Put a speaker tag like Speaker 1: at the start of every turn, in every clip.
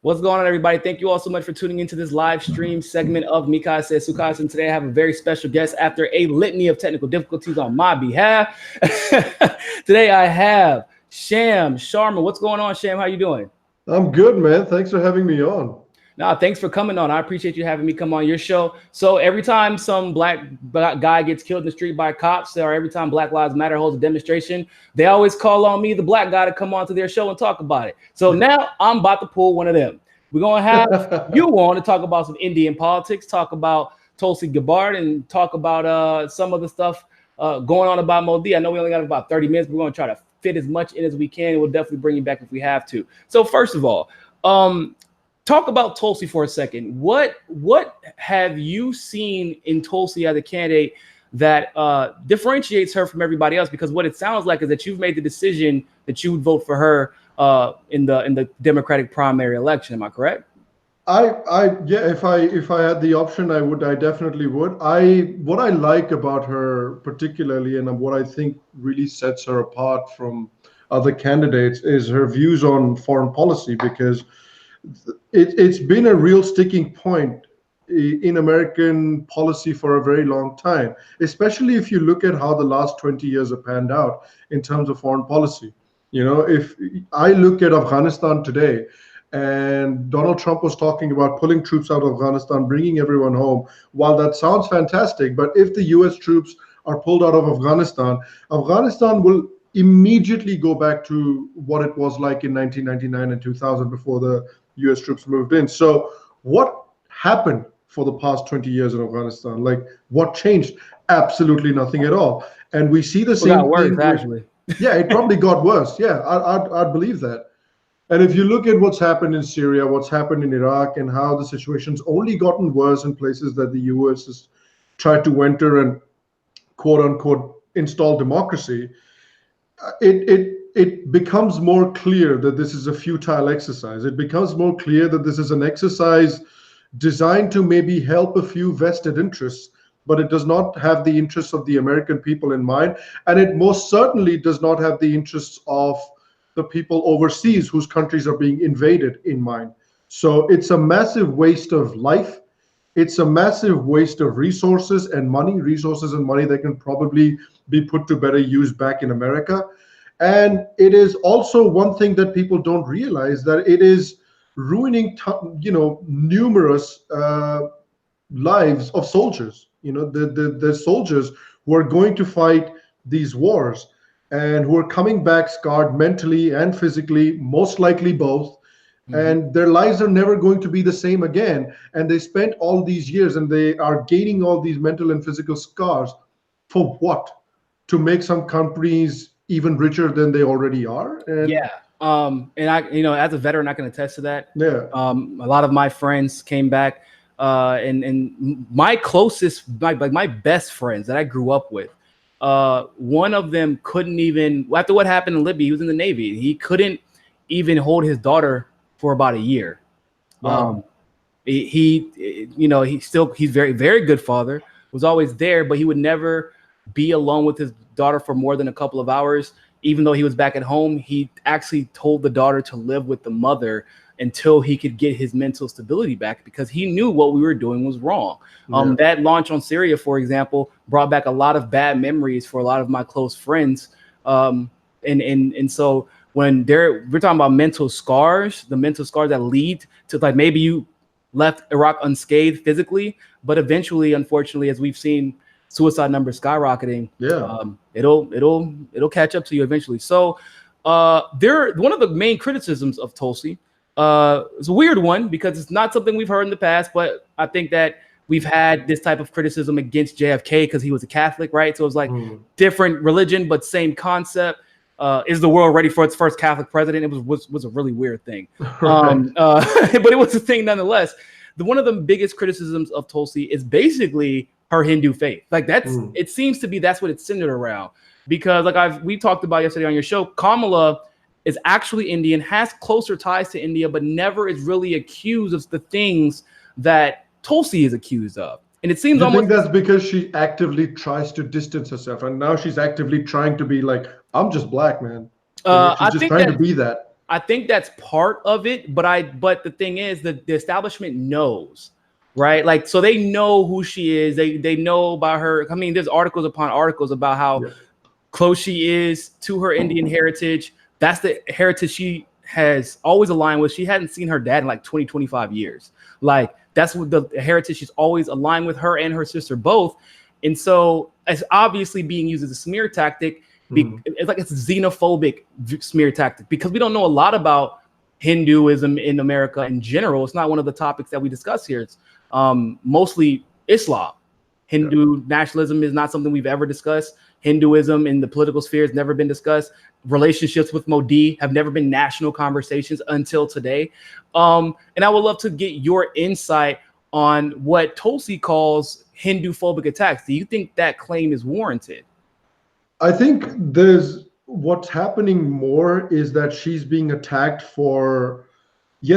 Speaker 1: What's going on, everybody? Thank you all so much for tuning into this live stream segment of Mikai Says Sukas. And today I have a very special guest after a litany of technical difficulties on my behalf. Today I have Sham Sharma. What's going on, Sham? How you doing?
Speaker 2: I'm good, man. Thanks for having me on.
Speaker 1: Nah, thanks for coming on. I appreciate you having me come on your show. So every time some black guy gets killed in the street by cops, or every time Black Lives Matter holds a demonstration, they always call on me, the black guy, to come on to their show and talk about it. So now I'm about to pull one of them. We're going to have you on to talk about some Indian politics, talk about Tulsi Gabbard, and talk about some of the stuff going on about Modi. I know we only got about 30 minutes. But we're going to try to fit as much in as we can. We'll definitely bring you back if we have to. So first of all, talk about Tulsi for a second. What have you seen in Tulsi as a candidate that differentiates her from everybody else? Because what it sounds like is that you've made the decision that you would vote for her in the Democratic primary election. Am I correct?
Speaker 2: Yeah. If I had the option, I definitely would. What I like about her particularly, and what I think really sets her apart from other candidates, is her views on foreign policy, because it's been a real sticking point in American policy for a very long time, especially if you look at how the last 20 years have panned out in terms of foreign policy. You know, if I look at Afghanistan today, and Donald Trump was talking about pulling troops out of Afghanistan, bringing everyone home. While that sounds fantastic, but if the US troops are pulled out of Afghanistan, Afghanistan will immediately go back to what it was like in 1999 and 2000 before the US troops moved in. So what happened for the past 20 years in Afghanistan? Like, what changed? Absolutely nothing at all. And we see the same thing.
Speaker 1: Actually.
Speaker 2: Yeah, it probably got worse. Yeah, I'd believe that. And if you look at what's happened in Syria, what's happened in Iraq, and how the situation's only gotten worse in places that the US has tried to enter and quote unquote install democracy, it becomes more clear that this is a futile exercise. It becomes more clear that this is an exercise designed to maybe help a few vested interests, but it does not have the interests of the American people in mind. And it most certainly does not have the interests of the people overseas whose countries are being invaded in mind. So it's a massive waste of life. It's a massive waste of resources and money that can probably be put to better use back in America. And it is also one thing that people don't realize, that it is ruining, numerous lives of soldiers. You know, the soldiers who are going to fight these wars and who are coming back scarred mentally and physically, most likely both. And their lives are never going to be the same again. And they spent all these years and they are gaining all these mental and physical scars for what? To make some companies even richer than they already are. And
Speaker 1: yeah. And I, as a veteran, I can attest to that.
Speaker 2: Yeah.
Speaker 1: A lot of my friends came back, and my closest, my best friends that I grew up with, one of them couldn't even, after what happened in Libya, he was in the Navy. He couldn't even hold his daughter for about a year.
Speaker 2: Wow.
Speaker 1: He's very, very good father, was always there, but he would never be alone with his daughter for more than a couple of hours. Even though he was back at home, he actually told the daughter to live with the mother until he could get his mental stability back, because he knew what we were doing was wrong.
Speaker 2: Yeah.
Speaker 1: That launch on Syria, for example, brought back a lot of bad memories for a lot of my close friends. And so when we're talking about mental scars, the mental scars that lead to, like, maybe you left Iraq unscathed physically, but eventually, unfortunately, as we've seen suicide numbers skyrocketing, it'll catch up to you eventually. So one of the main criticisms of Tulsi, it's a weird one because it's not something we've heard in the past, but I think that we've had this type of criticism against JFK because he was a Catholic, right? So it's like different religion, but same concept. Is the world ready for its first Catholic president? It was a really weird thing. But it was a thing nonetheless. One of the biggest criticisms of Tulsi is basically her Hindu faith. Like it seems to be that's what it's centered around. Because like we talked about yesterday on your show, Kamala is actually Indian, has closer ties to India, but never is really accused of the things that Tulsi is accused of. And it seems
Speaker 2: I think that's because she actively tries to distance herself, and now she's actively trying to be like, I'm just black, man. She's just trying to be that.
Speaker 1: I think that's part of it, but the thing is that the establishment knows, right? Like, so they know who she is. They know about her. I mean, there's articles upon articles about how close she is to her Indian heritage. That's the heritage she has always aligned with. She hadn't seen her dad in like 20, 25 years. Like, that's what the heritage she's always aligned with, her and her sister both. And so it's obviously being used as a smear tactic. It's like it's a xenophobic smear tactic because we don't know a lot about Hinduism in America in general. It's not one of the topics that we discuss here. It's mostly Islam. Hindu nationalism is not something we've ever discussed. Hinduism in the political sphere has never been discussed. Relationships with Modi have never been national conversations until today. And I would love to get your insight on what Tulsi calls Hindu-phobic attacks. Do you think that claim is warranted?
Speaker 2: I think what's happening more is that she's being attacked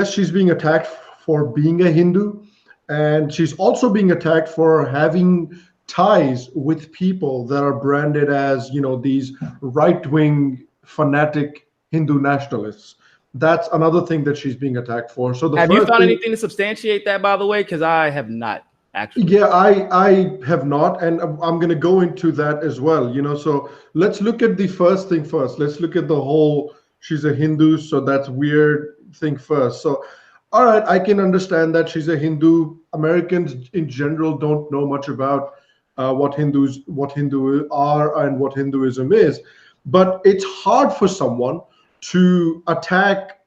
Speaker 2: she's being attacked for being a Hindu, and she's also being attacked for having ties with people that are branded as, these right-wing fanatic Hindu nationalists. That's another thing that she's being attacked for. So
Speaker 1: have you found anything to substantiate that, by the way? Because I have not. Actually.
Speaker 2: Yeah, I have not, and I'm going to go into that as well. So let's look at the first thing first. Let's look at the whole she's a Hindu, so that's weird thing first. So, all right, I can understand that she's a Hindu. Americans in general don't know much about what Hindu are and what Hinduism is, but it's hard for someone to attack,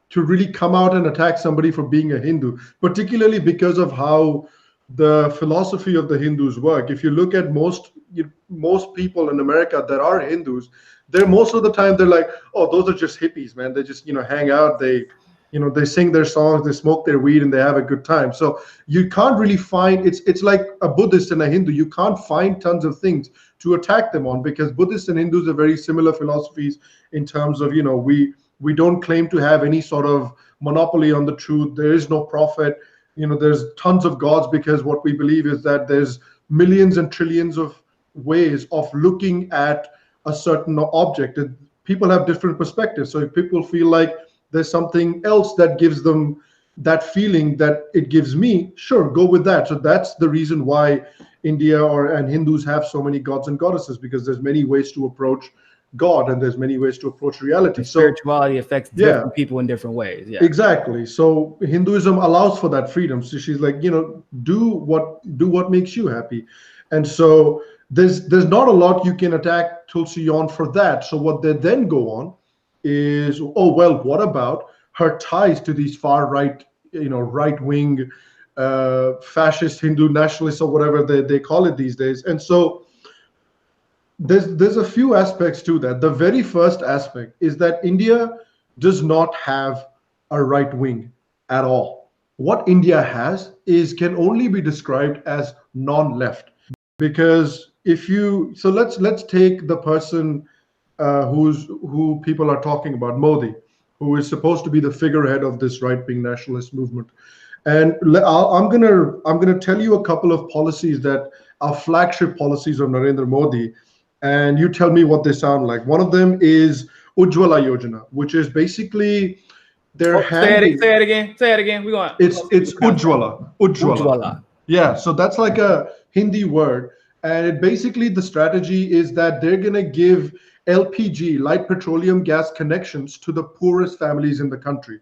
Speaker 2: to really come out and attack somebody for being a Hindu, particularly because of how the philosophy of the Hindus work. If you look at most people in America that are Hindus, most of the time they're like, oh, those are just hippies, man. They just, hang out, they sing their songs, they smoke their weed, and they have a good time. So you can't really find, it's like a Buddhist and a Hindu. You can't find tons of things to attack them on because Buddhists and Hindus are very similar philosophies in terms of, we don't claim to have any sort of monopoly on the truth. There is no prophet. There's tons of gods because what we believe is that there's millions and trillions of ways of looking at a certain object. And people have different perspectives. So if people feel like there's something else that gives them that feeling that it gives me, sure, go with that. So that's the reason why India and Hindus have so many gods and goddesses, because there's many ways to approach God and there's many ways to approach reality. So
Speaker 1: spirituality affects different people in different ways. Yeah,
Speaker 2: exactly. So Hinduism allows for that freedom. So she's like, do what makes you happy. And so there's not a lot you can attack Tulsi on for that. So what they then go on is, oh, well, what about her ties to these far right, right-wing fascist Hindu nationalists or whatever they call it these days. And so there's a few aspects to that. The very first aspect is that India does not have a right wing at all. What India has can only be described as non-left, because let's take the person who people are talking about, Modi, who is supposed to be the figurehead of this right-wing nationalist movement. And I'm gonna tell you a couple of policies that are flagship policies of Narendra Modi, and you tell me what they sound like. One of them is Ujjwala Yojana, which is basically
Speaker 1: say it again. We're going.
Speaker 2: It's Ujjwala. Yeah, so that's like a Hindi word, and basically the strategy is that they're gonna give LPG, light petroleum gas connections to the poorest families in the country,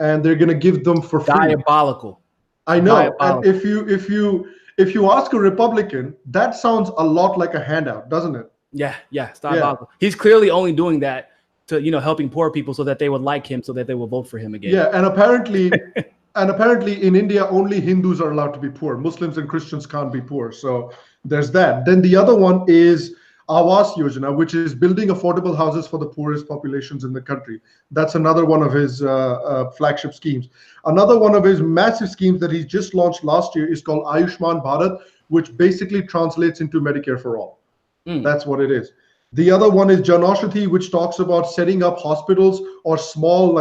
Speaker 2: and they're gonna give them for free.
Speaker 1: Diabolical.
Speaker 2: I know. And if you ask a Republican, that sounds a lot like a handout, doesn't it?
Speaker 1: Yeah, it's diabolical. He's clearly only doing that to, helping poor people so that they would like him, so that they will vote for him again.
Speaker 2: Yeah, and apparently in India, only Hindus are allowed to be poor. Muslims and Christians can't be poor. So there's that. Then the other one is Awas Yojana, which is building affordable houses for the poorest populations in the country. That's another one of his flagship schemes. Another one of his massive schemes that he just launched last year is called Ayushman Bharat, which basically translates into Medicare for all. That's what it is. The other one is Jan Aushadhi, which talks about setting up hospitals or small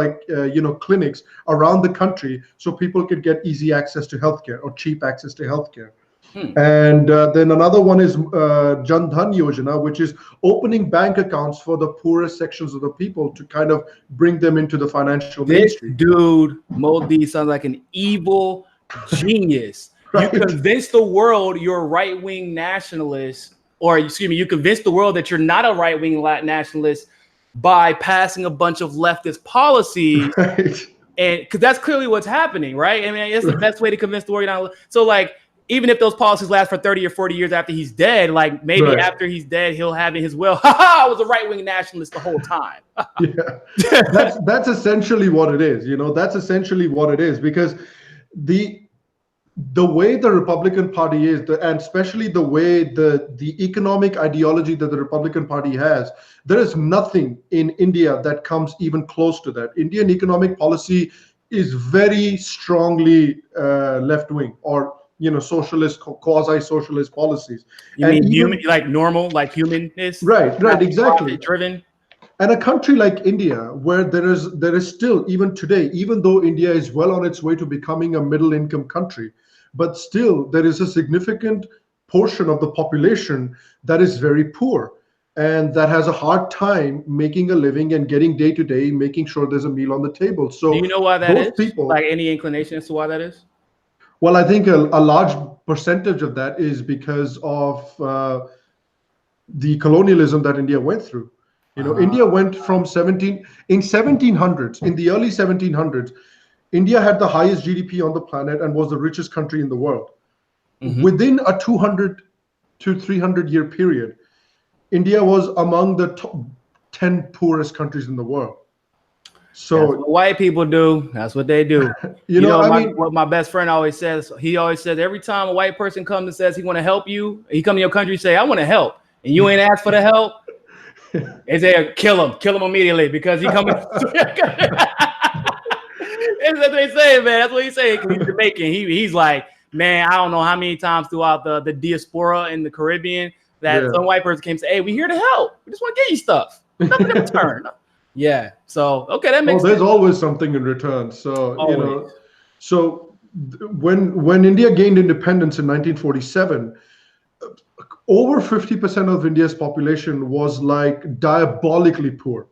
Speaker 2: clinics around the country so people could get easy access to healthcare or cheap access to healthcare. And then another one is Jan Dhan Yojana, which is opening bank accounts for the poorest sections of the people to kind of bring them into the financial
Speaker 1: This
Speaker 2: mainstream.
Speaker 1: dude, Modi, sounds like an evil genius.
Speaker 2: Right.
Speaker 1: You convince the world you're a right-wing nationalist, or excuse me, you convince the world that you're not a right-wing nationalist by passing a bunch of leftist policies.
Speaker 2: Right.
Speaker 1: And because that's clearly what's happening, right? I mean, it's the best way to convince the world you're not. So, like, even if those policies last for 30 or 40 years after he's dead, like maybe
Speaker 2: Right.
Speaker 1: after he's dead, he'll have in his will, I was a right-wing nationalist the whole time.
Speaker 2: Yeah, that's essentially what it is. That's essentially what it is, because the way the Republican Party is, and especially the way the economic ideology that the Republican Party has, there is nothing in India that comes even close to that. Indian economic policy is very strongly left-wing, or socialist, quasi-socialist policies.
Speaker 1: You
Speaker 2: and
Speaker 1: mean
Speaker 2: even,
Speaker 1: human, like normal, like humanness?
Speaker 2: right, exactly.
Speaker 1: Driven.
Speaker 2: And a country like India, where there is still, even today, even though India is well on its way to becoming a middle-income country, but still there is a significant portion of the population that is very poor and that has a hard time making a living and getting day to day, making sure there's a meal on the table. So
Speaker 1: do you know why that is?
Speaker 2: People,
Speaker 1: like any inclination as to why that is?
Speaker 2: Well, I think a large percentage of that is because of the colonialism that India went through. India went from 1700s, in the early 1700s, India had the highest GDP on the planet and was the richest country in the world. Within a 200 to 300 year period, India was among the top 10 poorest countries in the world. So
Speaker 1: that's what white people do. That's what they do. What my best friend always says, he always says, every time a white person comes and says he want to help you, he come to your country and say, I want to help, and you ain't asked for the help, they say, kill him immediately, because he coming. That's what they say, man. That's what he say. He's Jamaican. He's like, man, I don't know how many times throughout the diaspora in the Caribbean that some white person came and say, hey, we here to help. We just want to get you stuff. Nothing in return. Yeah. So, okay, that makes sense.
Speaker 2: There's always something in return. So, when India gained independence in 1947, over 50% of India's population was like diabolically poor.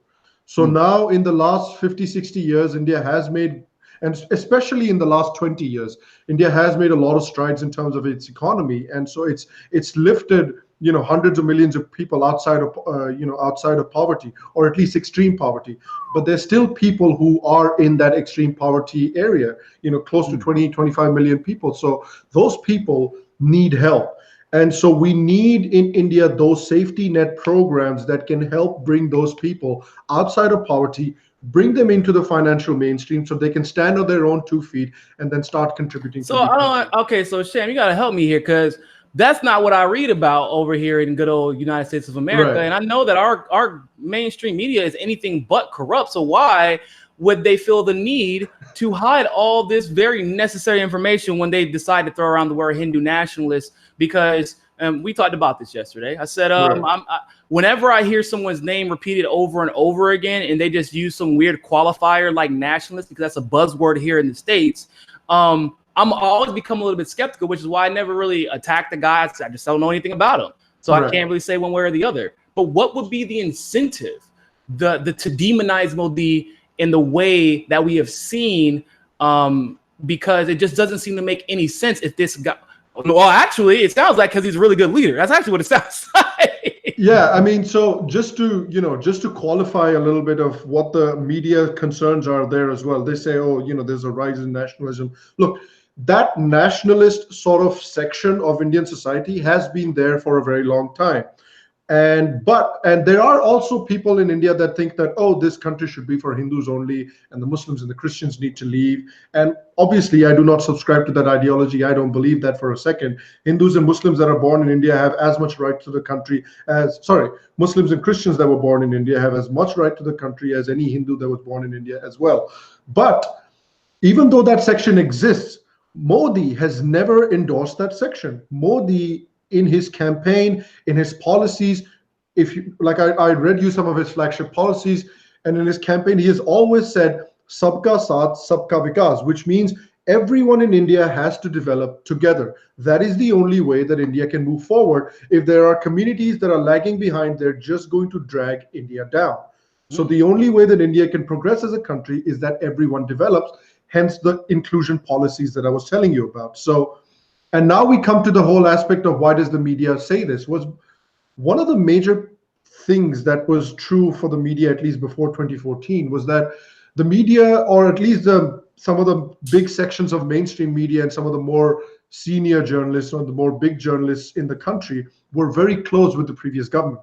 Speaker 2: So now in the last 50, 60 years, India has made, and especially in the last 20 years, India has made a lot of strides in terms of its economy. And so it's lifted, hundreds of millions of people outside of poverty, or at least extreme poverty. But there's still people who are in that extreme poverty area, close to 20, 25 million people. So those people need help. And so we need in India those safety net programs that can help bring those people outside of poverty, bring them into the financial mainstream so they can stand on their own 2 feet and then start contributing.
Speaker 1: So so Sham, you got to help me here, because that's not what I read about over here in good old United States of America. Right. And I know that our mainstream media is anything but corrupt. So why would they feel the need to hide all this very necessary information when they decide to throw around the word Hindu nationalist? Because we talked about this yesterday. I said, whenever I hear someone's name repeated over and over again, and they just use some weird qualifier like nationalist, because that's a buzzword here in the States, I always become a little bit skeptical, which is why I never really attack the guy. I just don't know anything about him. So I can't really say one way or the other. But what would be the incentive to demonize Modi in the way that we have seen? Because it just doesn't seem to make any sense if this guy... Well, actually, it sounds like because he's a really good leader. That's actually what it sounds like.
Speaker 2: Yeah, I mean, so just to qualify a little bit of what the media concerns are there as well. They say, there's a rise in nationalism. Look, that nationalist sort of section of Indian society has been there for a very long time. And there are also people in India that think that, this country should be for Hindus only, and the Muslims and the Christians need to leave. And obviously, I do not subscribe to that ideology. I don't believe that for a second. Hindus and Muslims that are born in India have as much right to the country as, Muslims and Christians that were born in India have as much right to the country as any Hindu that was born in India as well. But even though that section exists, Modi has never endorsed that section. Modi, in his campaign, in his policies, I read you some of his flagship policies, and in his campaign, he has always said, Sabka Saath, Sabka Vikas, which means Everyone in India has to develop together. That is the only way that India can move forward. If there are communities that are lagging behind, they're just going to drag India down. So the only way that India can progress as a country is that everyone develops, hence the inclusion policies that I was telling you about. So, and now we come to the whole aspect of why does the media say this? Was one of the major things that was true for the media, at least before 2014, was that the media, or at least some of the big sections of mainstream media and some of the more senior journalists or the more big journalists in the country were very close with the previous government.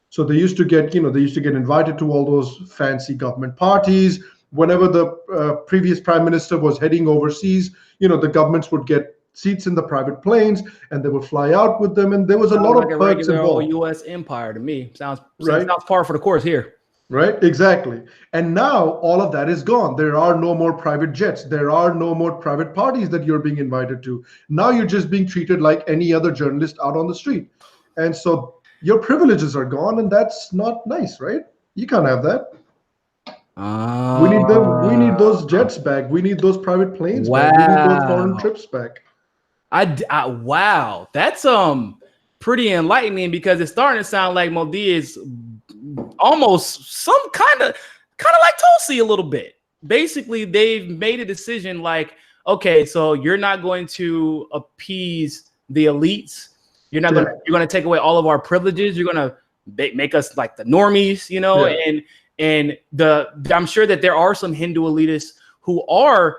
Speaker 2: So they used to get, they used to get invited to all those fancy government parties. Whenever the previous prime minister was heading overseas, the governments would get seats in the private planes and they would fly out with them. And there was a lot of perks involved.
Speaker 1: U.S. empire to me. Sounds par for the course here.
Speaker 2: Right, exactly. And now all of that is gone. There are no more private jets. There are no more private parties that you're being invited to. Now you're just being treated like any other journalist out on the street. And so your privileges are gone, and that's not nice, right? You can't have that. We need them. We need those jets back. We need those private planes back. We need those foreign trips back.
Speaker 1: Wow, that's pretty enlightening, because it's starting to sound like Modi is almost some kind of like Tulsi a little bit. Basically, they've made a decision like, okay, so you're not going to appease the elites. You're not you're going to take away all of our privileges. You're going to make us like the normies, and I'm sure that there are some Hindu elitists who are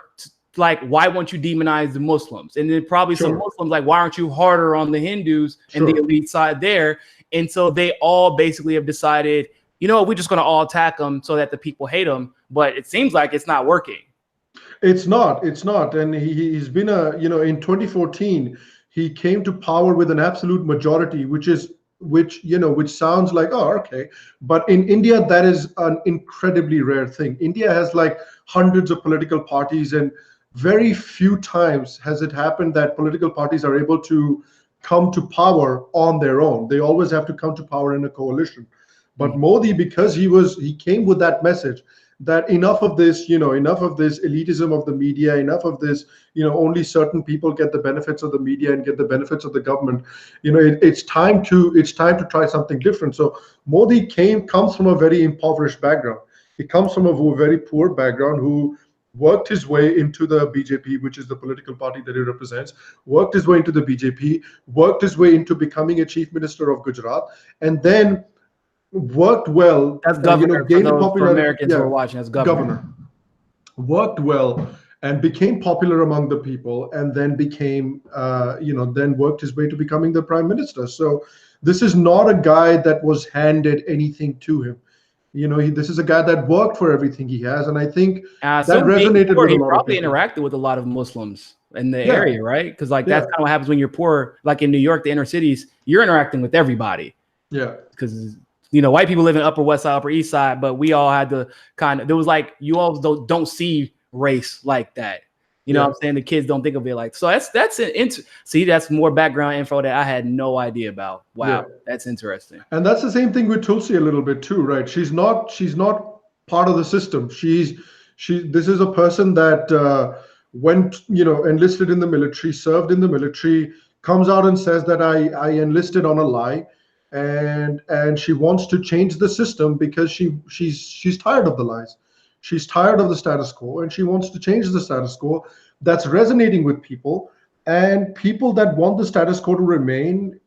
Speaker 1: like, why won't you demonize the Muslims? And then probably some Muslims like, why aren't you harder on the Hindus and the elite side there? And so they all basically have decided, we're just going to all attack them so that the people hate them. But it seems like it's not working.
Speaker 2: It's not. And he's been in 2014, he came to power with an absolute majority, which sounds like, oh, okay. But in India, that is an incredibly rare thing. India has like hundreds of political parties, and very few times has it happened that political parties are able to come to power on their own. They always have to come to power in a coalition. But Modi, because he came with that message that enough of this elitism of the media, enough of this, only certain people get the benefits of the media and get the benefits of the government. It's time to try something different. So Modi comes from a very impoverished background. He comes from a very poor background, who worked his way into the BJP, which is the political party that he represents, worked his way into the BJP, worked his way into becoming a chief minister of Gujarat, and then worked well.
Speaker 1: That's governor, gained for Americans who are watching. That's governor.
Speaker 2: Worked well and became popular among the people, and then became, then worked his way to becoming the prime minister. So this is not a guy that was handed anything to him. This is a guy that worked for everything he has, and I think that resonated with a lot of people. He probably
Speaker 1: interacted with a lot of Muslims in the area, right? Because that's kind of what happens when you're poor. Like in New York, the inner cities, you're interacting with everybody. Yeah. Because white people live in Upper West Side, Upper East Side, but we all had to there was like, you all don't see race like that. You know what I'm saying? The kids don't think of it like, so that's more background info that I had no idea about. Wow. That's interesting.
Speaker 2: And that's the same thing with Tulsi a little bit too, right? She's not part of the system. This is a person that went, enlisted in the military, served in the military, comes out and says that I enlisted on a lie. And she wants to change the system because she's tired of the lies. She's tired of the status quo, and she wants to change the status quo. That's resonating with people, and people that want the status quo to remain,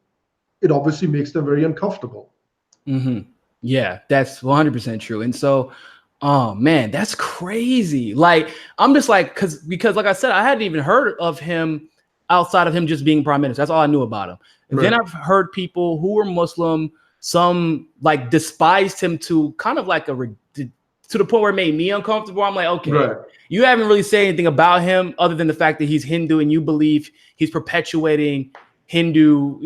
Speaker 2: it obviously makes them very uncomfortable.
Speaker 1: Yeah, that's 100% true. And so, oh man, that's crazy. Like, I'm just like, because like I said, I hadn't even heard of him outside of him just being prime minister. That's all I knew about him. And then I've heard people who were Muslim, some like despised him to kind of like to the point where it made me uncomfortable. I'm like, okay, you haven't really said anything about him other than the fact that he's Hindu and you believe he's perpetuating Hindu,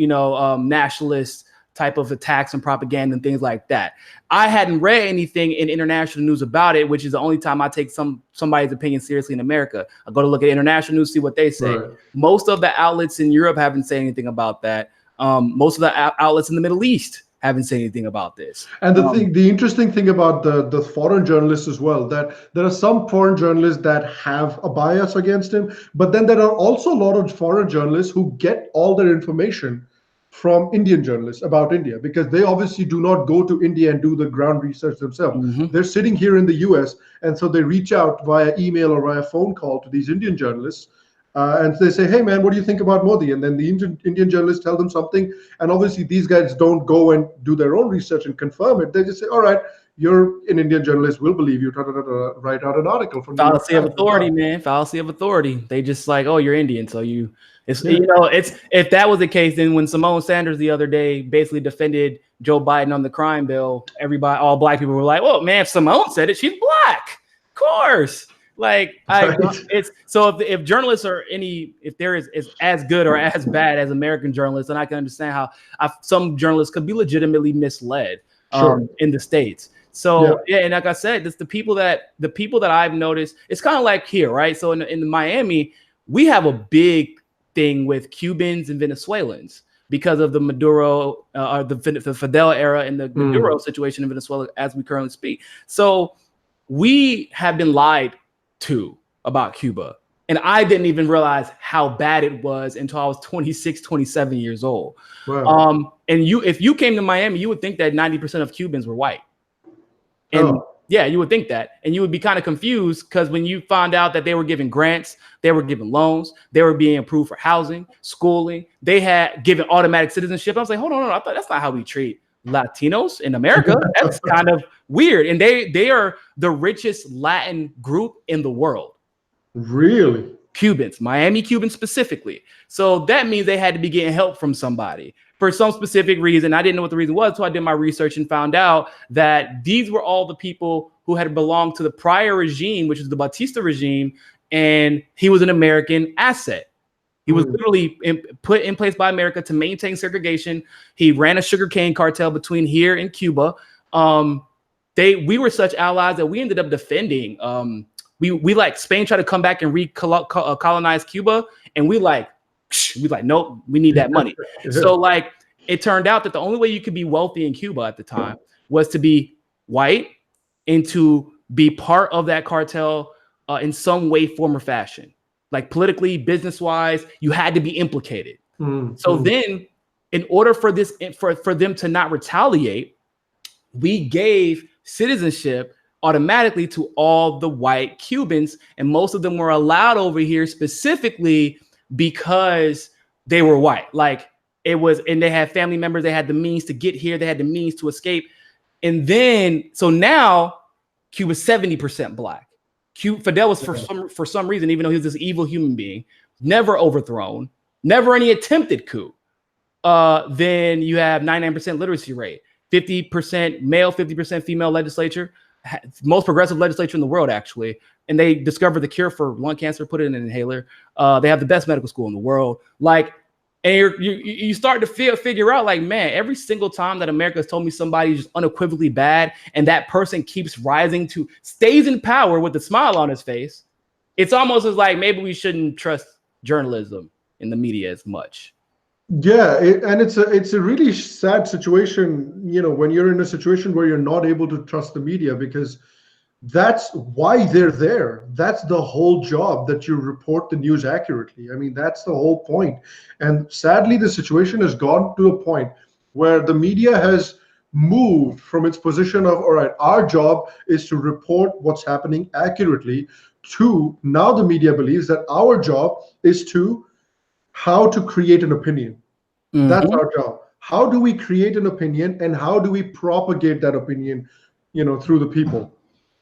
Speaker 1: nationalist type of attacks and propaganda and things like that. I hadn't read anything in international news about it, which is the only time I take somebody's opinion seriously in America. I go to look at international news, see what they say. Most of the outlets in Europe haven't said anything about that. Most of the outlets in the Middle East haven't said anything about this.
Speaker 2: And the interesting thing about the foreign journalists as well, that there are some foreign journalists that have a bias against him, but then there are also a lot of foreign journalists who get all their information from Indian journalists about India, because they obviously do not go to India and do the ground research themselves. They're sitting here in the US, and so they reach out via email or via phone call to these Indian journalists. And they say, hey, man, what do you think about Modi? And then the Indian journalists tell them something. And obviously, these guys don't go and do their own research and confirm it. They just say, all right, you're an Indian journalist, we'll believe you. Write out an article from
Speaker 1: fallacy of authority, man. Fallacy of authority. They just like, oh, you're Indian, so it's if that was the case, then when Simone Sanders the other day basically defended Joe Biden on the crime bill, all black people were like, well, man, if Simone said it, she's black, of course. Like, it's so if journalists are if there is as good or as bad as American journalists, then I can understand how some journalists could be legitimately misled in the States. So and like I said, it's the people that I've noticed. It's kind of like here, right? So in Miami, we have a big thing with Cubans and Venezuelans because of the Maduro, the Fidel era and the Maduro situation in Venezuela as we currently speak. So we have been lied to about Cuba. And I didn't even realize how bad it was until I was 26, 27 years old. Wow. And if you came to Miami, you would think that 90% of Cubans were white. And yeah, you would think that. And you would be kind of confused because when you found out that they were giving grants, they were giving loans, they were being approved for housing, schooling, they had given automatic citizenship. I was like, hold on, I thought that's not how we treat Latinos in America. That's kind of weird. And they are the richest Latin group in the world.
Speaker 2: Really?
Speaker 1: Cubans, Miami Cubans specifically. So that means they had to be getting help from somebody for some specific reason. I didn't know what the reason was, so I did my research and found out that these were all the people who had belonged to the prior regime, which is the Batista regime, and he was an American asset. He was literally put in place by America to maintain segregation. He ran a sugarcane cartel between here and Cuba. We were such allies that we ended up defending. We like Spain tried to come back and colonize Cuba, and we like, nope, we need that money. So like it turned out that the only way you could be wealthy in Cuba at the time was to be white and to be part of that cartel in some way, form, or fashion. Like politically, business-wise, you had to be implicated. So then, in order for them to not retaliate, we gave citizenship automatically to all the white Cubans, and most of them were allowed over here specifically because they were white. Like it was, and they had family members, they had the means to get here, they had the means to escape. And then, so now Cuba's 70% black. Fidel was for some reason, even though he was this evil human being, never overthrown, never any attempted coup. Then you have 99% literacy rate, 50% male, 50% female legislature, most progressive legislature in the world, actually. And they discovered the cure for lung cancer, put it in an inhaler. They have the best medical school in the world. Like, and you start to figure out, like, man, every single time that America has told me somebody's just unequivocally bad, and that person keeps rising stays in power with a smile on his face, it's almost as like maybe we shouldn't trust journalism in the media as much.
Speaker 2: Yeah, and it's a really sad situation, when you're in a situation where you're not able to trust the media, because that's why they're there. That's the whole job, that you report the news accurately. I mean, that's the whole point. And sadly, the situation has gone to a point where the media has moved from its position of, all right, our job is to report what's happening accurately, to now the media believes that our job is how to create an opinion. That's our job. How do we create an opinion, and how do we propagate that opinion, through the people?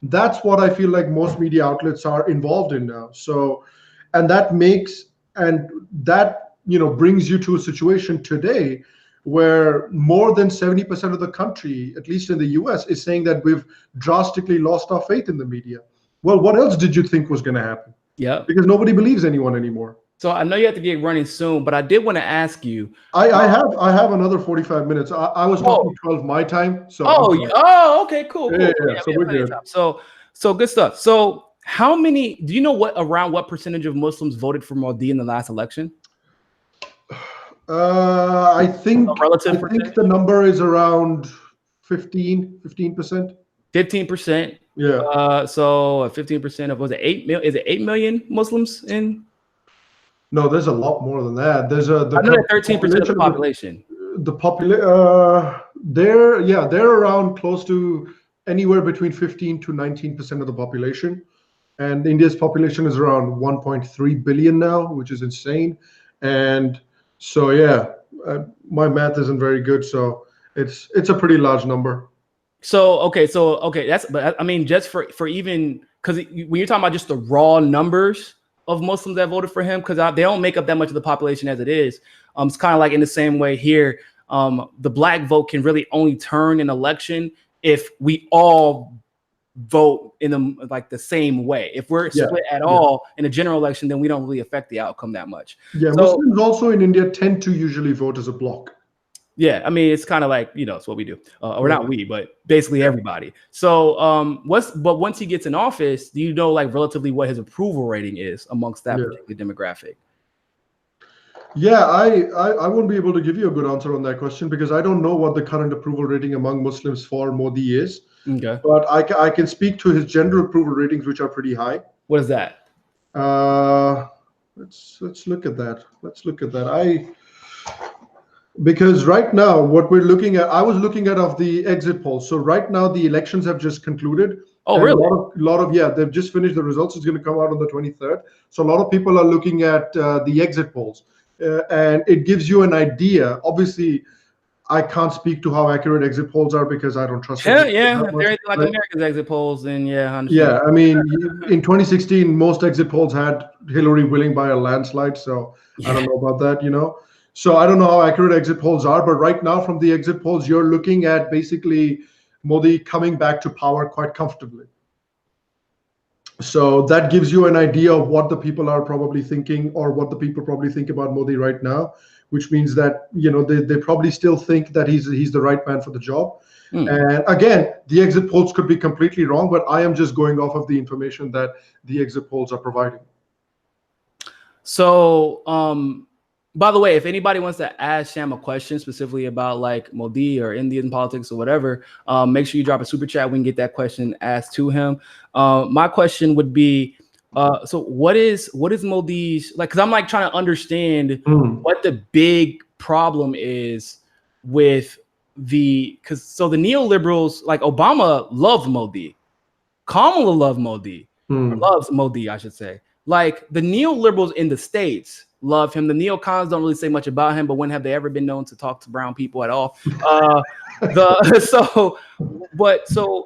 Speaker 2: That's what I feel like most media outlets are involved in now. So, and that brings you to a situation today where more than 70% of the country, at least in the US, is saying that we've drastically lost our faith in the media. Well, what else did you think was going to happen?
Speaker 1: Yeah.
Speaker 2: Because nobody believes anyone anymore.
Speaker 1: So I know you have to get running soon, but I did want to ask you.
Speaker 2: I have another 45 minutes. I was talking 12 my time. So
Speaker 1: okay, cool.
Speaker 2: Yeah, so we're good.
Speaker 1: So good stuff. So do you know around what percentage of Muslims voted for Modi in the last election?
Speaker 2: I think
Speaker 1: A relative
Speaker 2: the number is around 15%.
Speaker 1: 15%.
Speaker 2: Yeah.
Speaker 1: So 15% of, was it 8 million? Is it 8 million Muslims in?
Speaker 2: No, there's a lot more than that. There's
Speaker 1: I know that 13% of the population.
Speaker 2: They're around close to anywhere between 15 to 19% of the population. And India's population is around 1.3 billion now, which is insane. And so, yeah, my math isn't very good. So it's a pretty large number.
Speaker 1: So okay, that's, but I mean, just for even, because when you're talking about just the raw numbers of Muslims that voted for him, because they don't make up that much of the population as it is. It's kind of like in the same way here. The black vote can really only turn an election if we all vote in the same way. If we're split at all in a general election, then we don't really affect the outcome that much.
Speaker 2: Yeah, so, Muslims also in India tend to usually vote as a bloc.
Speaker 1: Yeah, I mean, it's kind of like, it's what we do, or not we, but basically everybody. So but once he gets in office, do you know like relatively what his approval rating is amongst that particular demographic?
Speaker 2: Yeah, I won't be able to give you a good answer on that question because I don't know what the current approval rating among Muslims for Modi is.
Speaker 1: Okay.
Speaker 2: But I can speak to his general approval ratings, which are pretty high.
Speaker 1: What is that?
Speaker 2: Let's look at that. Because right now, what we're looking at, I was looking at of the exit polls. So right now, the elections have just concluded.
Speaker 1: Oh, really?
Speaker 2: They've just finished the results. It's going to come out on the 23rd. So a lot of people are looking at the exit polls. And it gives you an idea. Obviously, I can't speak to how accurate exit polls are because I don't trust them.
Speaker 1: Yeah, if they're anything like America's exit polls, then yeah,
Speaker 2: I mean, in 2016, most exit polls had Hillary winning by a landslide. So I don't know about that, So I don't know how accurate exit polls are, but right now from the exit polls, you're looking at basically Modi coming back to power quite comfortably. So that gives you an idea of what the people are probably thinking or what the people probably think about Modi right now, which means that, they probably still think that he's the right man for the job. And again, the exit polls could be completely wrong, but I am just going off of the information that the exit polls are providing.
Speaker 1: So, by the way, if anybody wants to ask Sham a question specifically about like Modi or Indian politics or whatever, make sure you drop a super chat. We can get that question asked to him. My question would be, so what is Modi's, like, because I'm like trying to understand what the big problem is with because the neoliberals, like Obama loved Modi, Kamala loved Modi, or loves Modi, I should say. Like the neoliberals in the States love him. The neocons don't really say much about him, but when have they ever been known to talk to brown people at all? So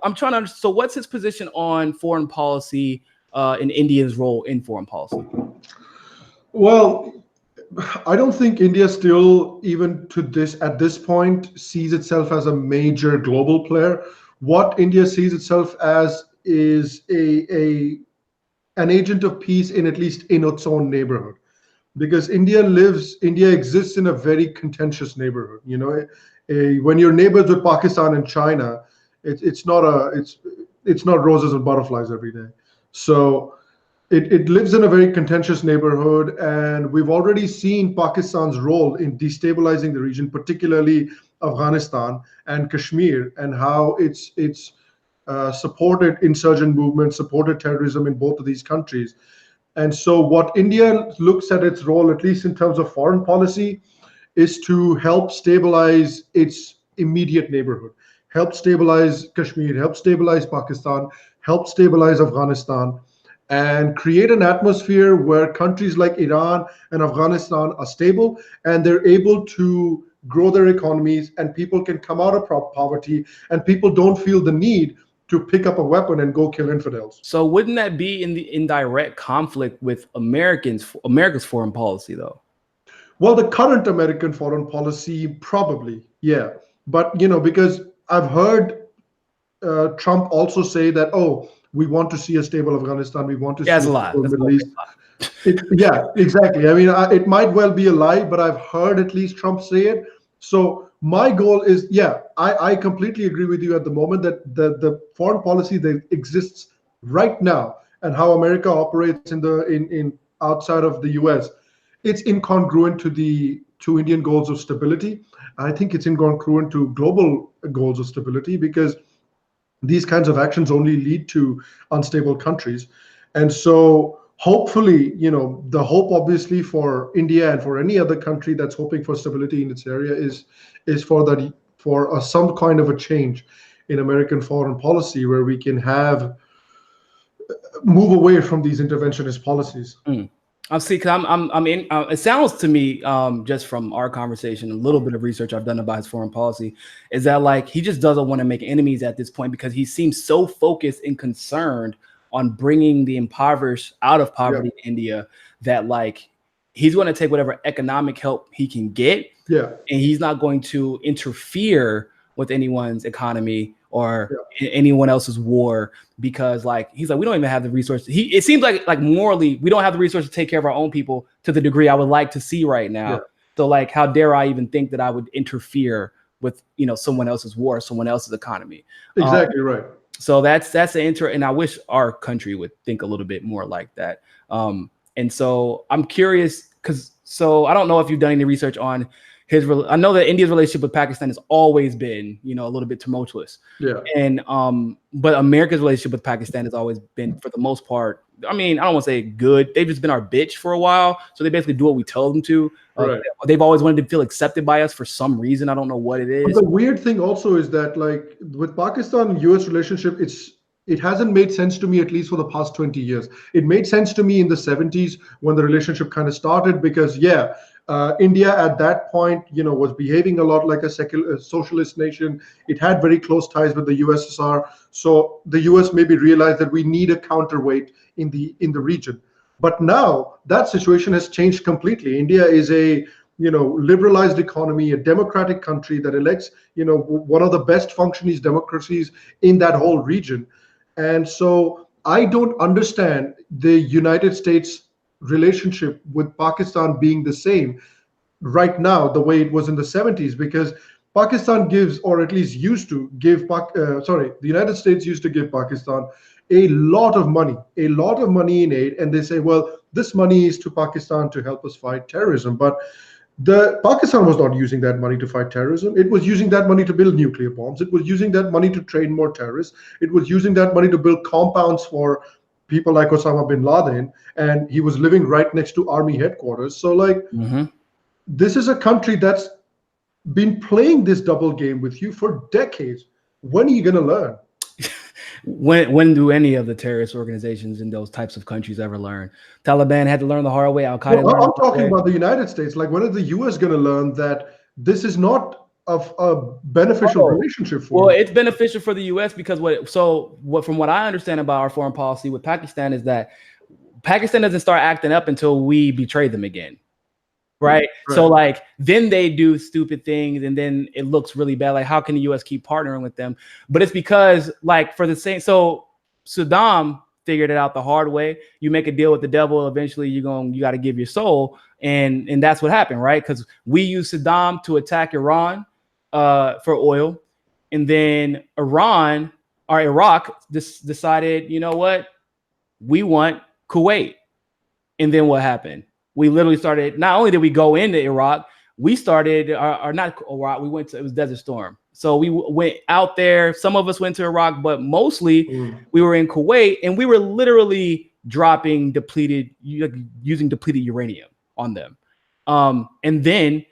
Speaker 1: I'm trying to understand. So what's his position on foreign policy and India's role in foreign policy?
Speaker 2: Well, I don't think India still, even at this point, sees itself as a major global player. What India sees itself as is an agent of peace in at least in its own neighborhood. Because India exists in a very contentious neighborhood. When you're neighbors with Pakistan and China, it's not roses and butterflies every day. So it lives in a very contentious neighborhood, and we've already seen Pakistan's role in destabilizing the region, particularly Afghanistan and Kashmir, and how it's supported insurgent movements, supported terrorism in both of these countries. And so what India looks at its role, at least in terms of foreign policy, is to help stabilize its immediate neighborhood, help stabilize Kashmir, help stabilize Pakistan, help stabilize Afghanistan, and create an atmosphere where countries like Iran and Afghanistan are stable and they're able to grow their economies and people can come out of poverty and people don't feel the need to pick up a weapon and go kill infidels.
Speaker 1: So wouldn't that be in direct conflict with America's foreign policy, though?
Speaker 2: Well, the current American foreign policy, probably, yeah. But, because I've heard Trump also say that, we want to see a stable Afghanistan. We want to see a stable Middle East. Yeah, exactly. I mean, it might well be a lie, but I've heard at least Trump say it. So my goal is, I completely agree with you at the moment that the foreign policy that exists right now and how America operates in outside of the US, it's incongruent to the to Indian goals of stability. I think it's incongruent to global goals of stability, because these kinds of actions only lead to unstable countries. And so hopefully, the hope obviously for India and for any other country that's hoping for stability in its area is for some kind of a change in American foreign policy, where we can move away from these interventionist policies.
Speaker 1: I'll see, because I'm in. It sounds to me, just from our conversation, a little bit of research I've done about his foreign policy, is that like he just doesn't want to make enemies at this point, because he seems so focused and concerned on bringing the impoverished out of poverty in India, that like he's going to take whatever economic help he can get, and he's not going to interfere with anyone's economy or anyone else's war, because like he's like, we don't even have the resources. It seems like morally we don't have the resources to take care of our own people to the degree I would like to see right now. So like, how dare I even think that I would interfere with someone else's war, someone else's economy?
Speaker 2: Exactly right.
Speaker 1: So that's the and I wish our country would think a little bit more like that. And so I'm curious, because I don't know if you've done any research on I know that India's relationship with Pakistan has always been, a little bit tumultuous. And but America's relationship with Pakistan has always been, for the most part, I mean, I don't want to say good. They've just been our bitch for a while. So they basically do what we tell them to. They've always wanted to feel accepted by us for some reason. I don't know what it is.
Speaker 2: But the weird thing also is that, like, with Pakistan-US relationship, it hasn't made sense to me, at least for the past 20 years. It made sense to me in the 70s when the relationship kind of started, because India at that point, was behaving a lot like a secular socialist nation. It had very close ties with the USSR. So the US maybe realized that we need a counterweight in the region. But now that situation has changed completely. India is a liberalized economy, a democratic country that elects one of the best functioning democracies in that whole region. And so I don't understand the United States relationship with Pakistan being the same right now the way it was in the 70s, because Pakistan gives, or at least used to give, the United States used to give Pakistan a lot of money in aid, and they say, well, this money is to Pakistan to help us fight terrorism. But Pakistan was not using that money to fight terrorism. It was using that money to build nuclear bombs. It was using that money to train more terrorists. It was using that money to build compounds for people like Osama bin Laden, and he was living right next to army headquarters. So like, this is a country that's been playing this double game with you for decades. When are you going to learn?
Speaker 1: When do any of the terrorist organizations in those types of countries ever learn? Taliban had to learn the hard way. Al-Qaeda.
Speaker 2: Well, I'm talking about the United States. Like, when is the US going to learn that this is not a beneficial relationship for
Speaker 1: Well, it's beneficial for the US, because from what I understand about our foreign policy with Pakistan is that Pakistan doesn't start acting up until we betray them again. Right. So like, then they do stupid things, and then it looks really bad. Like, how can the US keep partnering with them? But it's because, like, for the same, so Saddam figured it out the hard way. You make a deal with the devil, eventually you got to give your soul. And that's what happened, right? Because we used Saddam to attack Iran for oil, and then Iraq decided, you know what, we want Kuwait. And then what happened? We literally started, not only did we go into Iraq, we started, or not Iraq, it was Desert Storm. So we went out there. Some of us went to Iraq, but mostly we were in Kuwait, and we were literally using depleted uranium on them. And then,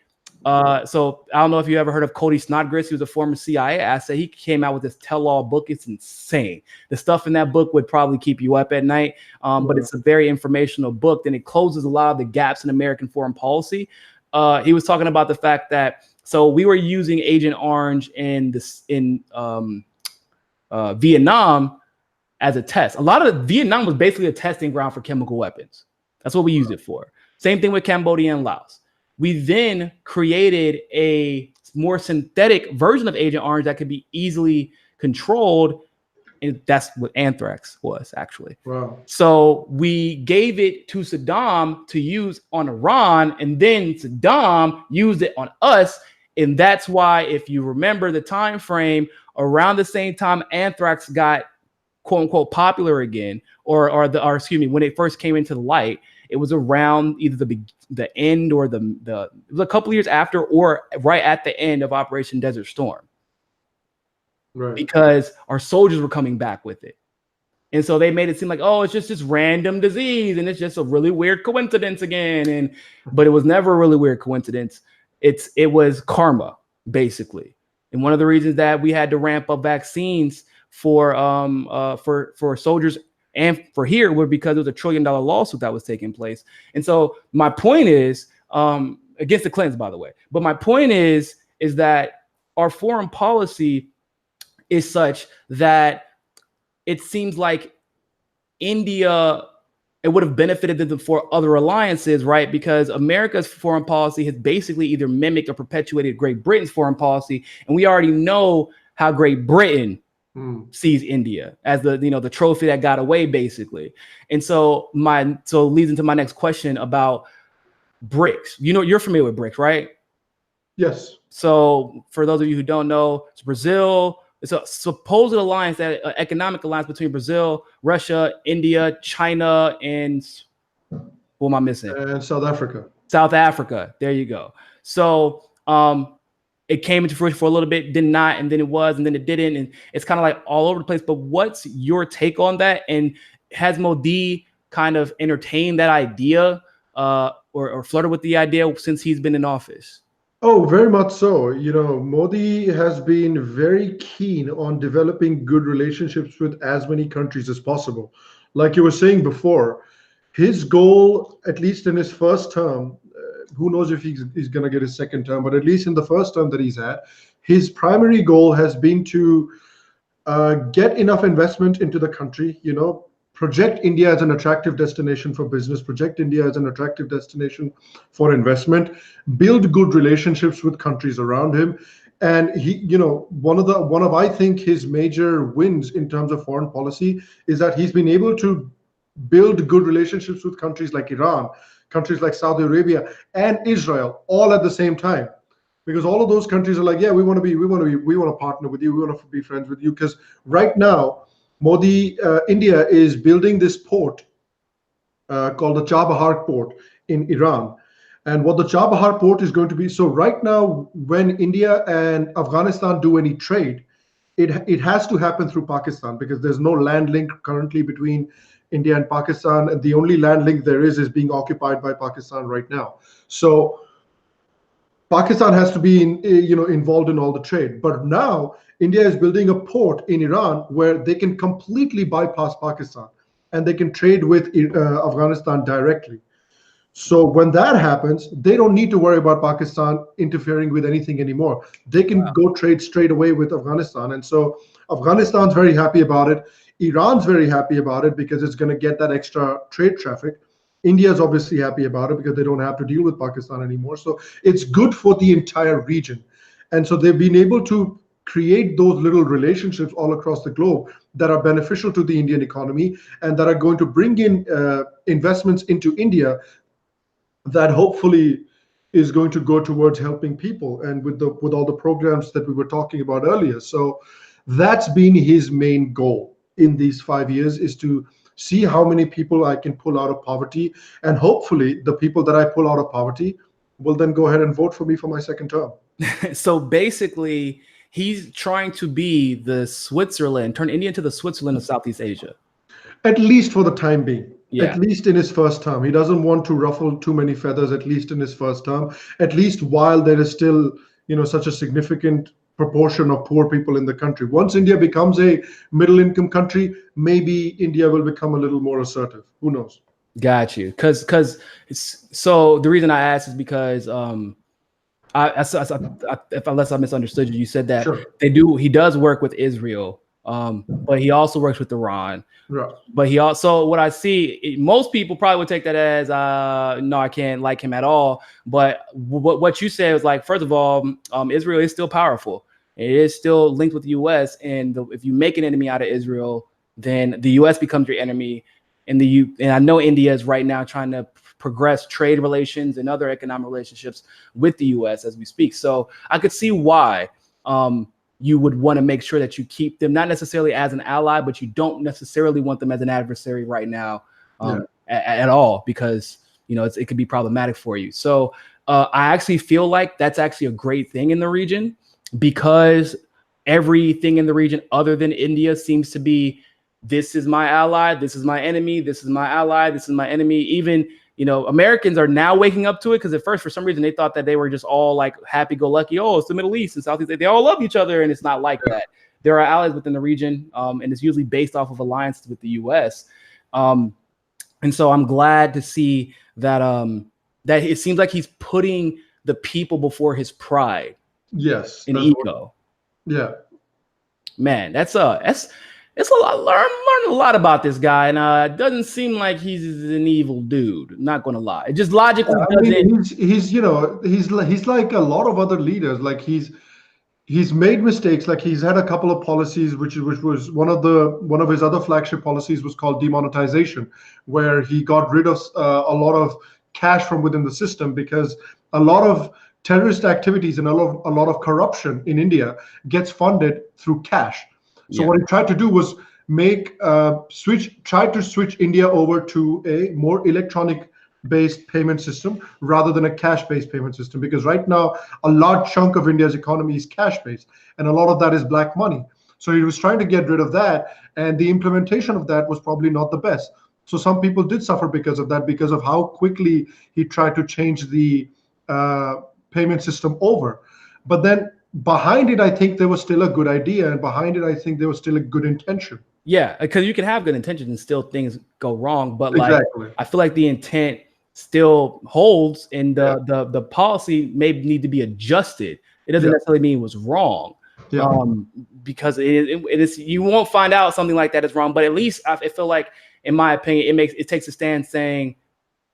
Speaker 1: so I don't know if you ever heard of Cody Snodgrass. He was a former CIA asset. He came out with this tell-all book. It's insane. The stuff in that book would probably keep you up at night, but it's a very informational book. Then it closes a lot of the gaps in American foreign policy. He was talking about the fact that, so we were using Agent Orange in Vietnam as a test. A lot of Vietnam was basically a testing ground for chemical weapons. That's what we used it for. Same thing with Cambodia and Laos. We then created a more synthetic version of Agent Orange that could be easily controlled. And that's what anthrax was, actually.
Speaker 2: Wow.
Speaker 1: So we gave it to Saddam to use on Iran, and then Saddam used it on us. And that's why, if you remember the time frame, around the same time anthrax got quote unquote popular again, or excuse me, when it first came into the light, it was around either the end or it was a couple of years after or right at the end of Operation Desert Storm.
Speaker 2: Right.
Speaker 1: Because our soldiers were coming back with it. And so they made it seem like, oh, it's just this random disease and it's just a really weird coincidence again. But it was never a really weird coincidence. It was karma, basically. And one of the reasons that we had to ramp up vaccines for soldiers and for here were because there was a $1 trillion lawsuit that was taking place. And so my point is, against the Clintons, by the way, but my point is that our foreign policy is such that it seems like India, it would have benefited them for other alliances, right? Because America's foreign policy has basically either mimicked or perpetuated Great Britain's foreign policy. And we already know how Great Britain sees India as the trophy that got away, basically. And so leads into my next question about BRICS. You're familiar with BRICS, right?
Speaker 2: Yes.
Speaker 1: So for those of you who don't know, it's Brazil. It's a supposed alliance, economic alliance between Brazil, Russia, India, China, and who am I missing?
Speaker 2: And South Africa.
Speaker 1: South Africa. There you go. So it came into fruition for a little bit, did not, and then it was, and then it didn't, and it's kind of like all over the place. But what's your take on that? And has Modi kind of entertained that idea or flirted with the idea since he's been in office?
Speaker 2: Oh, very much so. Modi has been very keen on developing good relationships with as many countries as possible. Like you were saying before, his goal, at least in his first term, who knows if he's going to get his second term, but at least in the first term that he's had, his primary goal has been to get enough investment into the country, project India as an attractive destination for business, project India as an attractive destination for investment, build good relationships with countries around him. And he, one of I think his major wins in terms of foreign policy is that he's been able to build good relationships with countries like Iran, countries like Saudi Arabia and Israel all at the same time. Because all of those countries are like, yeah, we want to partner with you, we want to be friends with you. Because right now, India is building this port called the Chabahar port in Iran. And what the Chabahar port is going to be, so right now, when India and Afghanistan do any trade, it has to happen through Pakistan because there's no land link currently between India and Pakistan. And the only land link there is being occupied by Pakistan right now. So Pakistan has to be involved in all the trade. But now India is building a port in Iran where they can completely bypass Pakistan and they can trade with Afghanistan directly. So when that happens, they don't need to worry about Pakistan interfering with anything anymore. They can go trade straight away with Afghanistan. And so Afghanistan's very happy about it. Iran's very happy about it because it's going to get that extra trade traffic. India's obviously happy about it because they don't have to deal with Pakistan anymore. So it's good for the entire region. And so they've been able to create those little relationships all across the globe that are beneficial to the Indian economy and that are going to bring in investments into India that hopefully is going to go towards helping people and with all the programs that we were talking about earlier. So that's been his main goal in these 5 years, is to see how many people I can pull out of poverty. And hopefully the people that I pull out of poverty will then go ahead and vote for me for my second term.
Speaker 1: So basically, he's trying to be the Switzerland, turn India into the Switzerland of Southeast Asia.
Speaker 2: At least for the time being.
Speaker 1: Yeah.
Speaker 2: At least in his first term. He doesn't want to ruffle too many feathers, at least in his first term. At least while there is still, such a significant proportion of poor people in the country. Once India becomes a middle income country, maybe India will become a little more assertive. Who knows?
Speaker 1: Got you. So the reason I asked is because unless I misunderstood you, you said that
Speaker 2: Sure.
Speaker 1: he does work with Israel, but he also works with Iran.
Speaker 2: Right.
Speaker 1: But he also, what I see, most people probably would take that as, no, I can't like him at all. But what you said was like, first of all, Israel is still powerful. It is still linked with the U.S. And if you make an enemy out of Israel, then the U.S. becomes your enemy. And I know India is right now trying to progress trade relations and other economic relationships with the U.S. as we speak. So I could see why you would want to make sure that you keep them not necessarily as an ally, but you don't necessarily want them as an adversary right now at all, because it could be problematic for you. So I actually feel like that's actually a great thing in the region, because everything in the region other than India seems to be, this is my ally, this is my enemy, this is my ally, this is my enemy. Even Americans are now waking up to it, because at first, for some reason, they thought that they were just all like happy-go-lucky. Oh, it's the Middle East and Southeast. They all love each other, and it's not like that. There are allies within the region, and it's usually based off of alliances with the U.S. And so I'm glad to see that that it seems like he's putting the people before his pride.
Speaker 2: Yes,
Speaker 1: and ego. Man, it's a lot. Learned a lot about this guy, and it doesn't seem like he's an evil dude. Not gonna lie, it just logically doesn't.
Speaker 2: He's like a lot of other leaders. Like he's made mistakes. Like he's had a couple of policies, which was one of his other flagship policies was called demonetization, where he got rid of a lot of cash from within the system, because a lot of terrorist activities and a lot of corruption in India gets funded through cash. So what he tried to do was try to switch India over to a more electronic-based payment system rather than a cash-based payment system, because right now a large chunk of India's economy is cash-based, and a lot of that is black money. So he was trying to get rid of that, and the implementation of that was probably not the best. So some people did suffer because of that, because of how quickly he tried to change the payment system over. But then behind it, I think there was still a good idea, and behind it, I think there was still a good intention.
Speaker 1: Yeah, because you can have good intentions and still things go wrong, but like I feel like the intent still holds, and the policy may need to be adjusted. It doesn't necessarily mean it was wrong, because it is. You won't find out something like that is wrong, but at least I feel like, in my opinion, it takes a stand saying,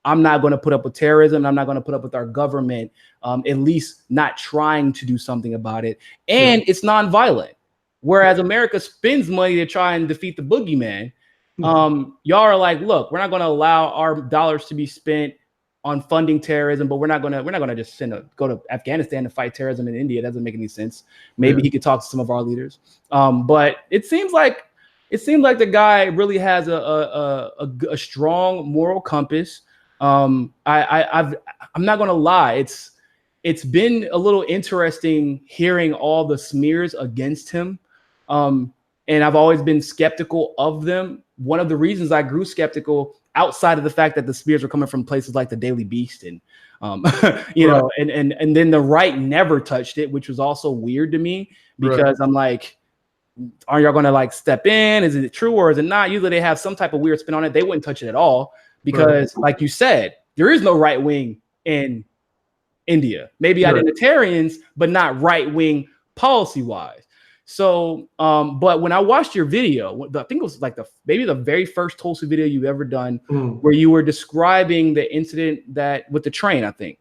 Speaker 1: I'm not going to put up with terrorism, and I'm not going to put up with our government, at least not trying to do something about it. And it's nonviolent. Whereas America spends money to try and defeat the boogeyman. Y'all are like, look, we're not going to allow our dollars to be spent on funding terrorism, but we're not going to just go to Afghanistan to fight terrorism in India. It doesn't make any sense. Maybe he could talk to some of our leaders. But it seems like the guy really has a strong moral compass. I'm not gonna lie, it's been a little interesting hearing all the smears against him, and I've always been skeptical of them. One of the reasons I grew skeptical, outside of the fact that the smears were coming from places like the Daily Beast and know, and then the right never touched it, which was also weird to me, because I'm like, are y'all gonna like step in? Is it true or is it not? Usually they have some type of weird spin on it. They wouldn't touch it at all. Because, like you said, there is no right wing in India. Maybe identitarians, but not right wing policy wise. So, but when I watched your video, I think it was like maybe the very first Tulsi video you've ever done, where you were describing the incident with the train, I think.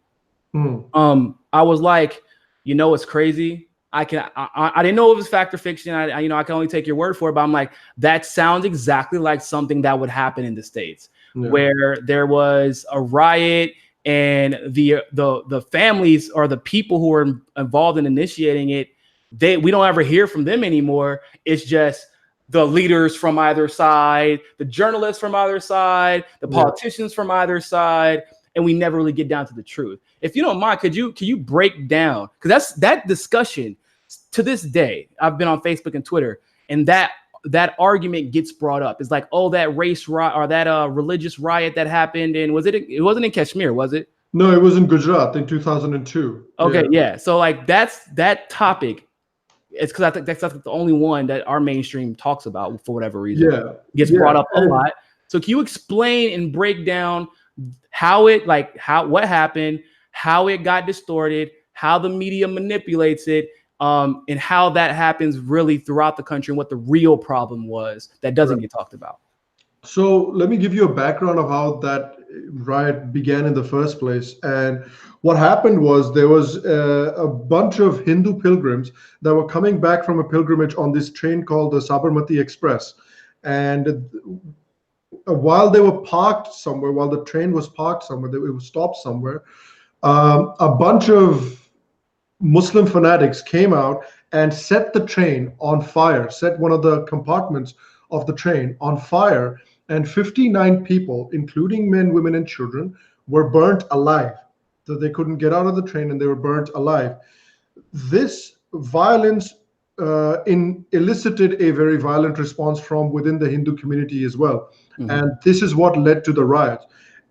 Speaker 1: I was like, it's crazy. I didn't know it was fact or fiction. I can only take your word for it, but I'm like, that sounds exactly like something that would happen in the States. Where there was a riot, and the families or the people who were involved in initiating it, we don't ever hear from them anymore. It's just the leaders from either side, the journalists from either side, the politicians from either side, and we never really get down to the truth. If you don't mind, can you break down, because that discussion to this day, I've been on Facebook and Twitter, and that argument gets brought up. It's like, oh, that race riot or that religious riot that happened, and it wasn't in Kashmir, was it?
Speaker 2: No, it was in Gujarat in 2002.
Speaker 1: Okay, yeah. So like that topic. It's because I think that's the only one that our mainstream talks about for whatever reason. Gets brought up a lot. So can you explain and break down what happened, how it got distorted, how the media manipulates it, and how that happens really throughout the country, and what the real problem was that doesn't get talked about?
Speaker 2: So let me give you a background of how that riot began in the first place. And what happened was, there was a bunch of Hindu pilgrims that were coming back from a pilgrimage on this train called the Sabarmati Express. And while they were parked somewhere, while the train was parked somewhere, it was stopped somewhere, a bunch of Muslim fanatics came out and set the train on fire, set one of the compartments of the train on fire, and 59 people, including men, women, and children, were burnt alive. So they couldn't get out of the train and they were burnt alive. This violence elicited a very violent response from within the Hindu community as well. And this is what led to the riots.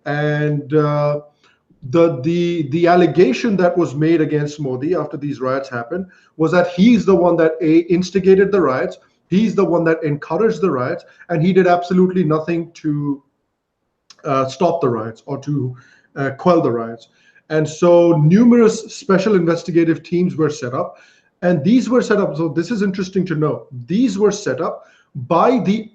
Speaker 2: And the allegation that was made against Modi after these riots happened was that he's the one that instigated the riots, he's the one that encouraged the riots, and he did absolutely nothing to stop the riots or to quell the riots. And so numerous special investigative teams were set up, and these were set up. So this is interesting to know. These were set up by the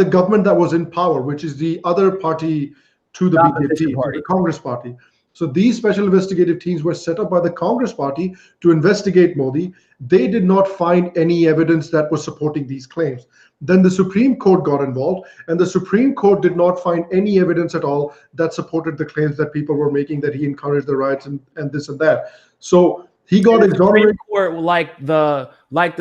Speaker 2: government that was in power, which is the other party to the BJP, the Congress party. So these special investigative teams were set up by the Congress party to investigate Modi. They did not find any evidence that was supporting these claims. Then the Supreme Court got involved, and the Supreme Court did not find any evidence at all that supported the claims that people were making, that he encouraged the riots and this and that. So he got exonerated.
Speaker 1: Court, like the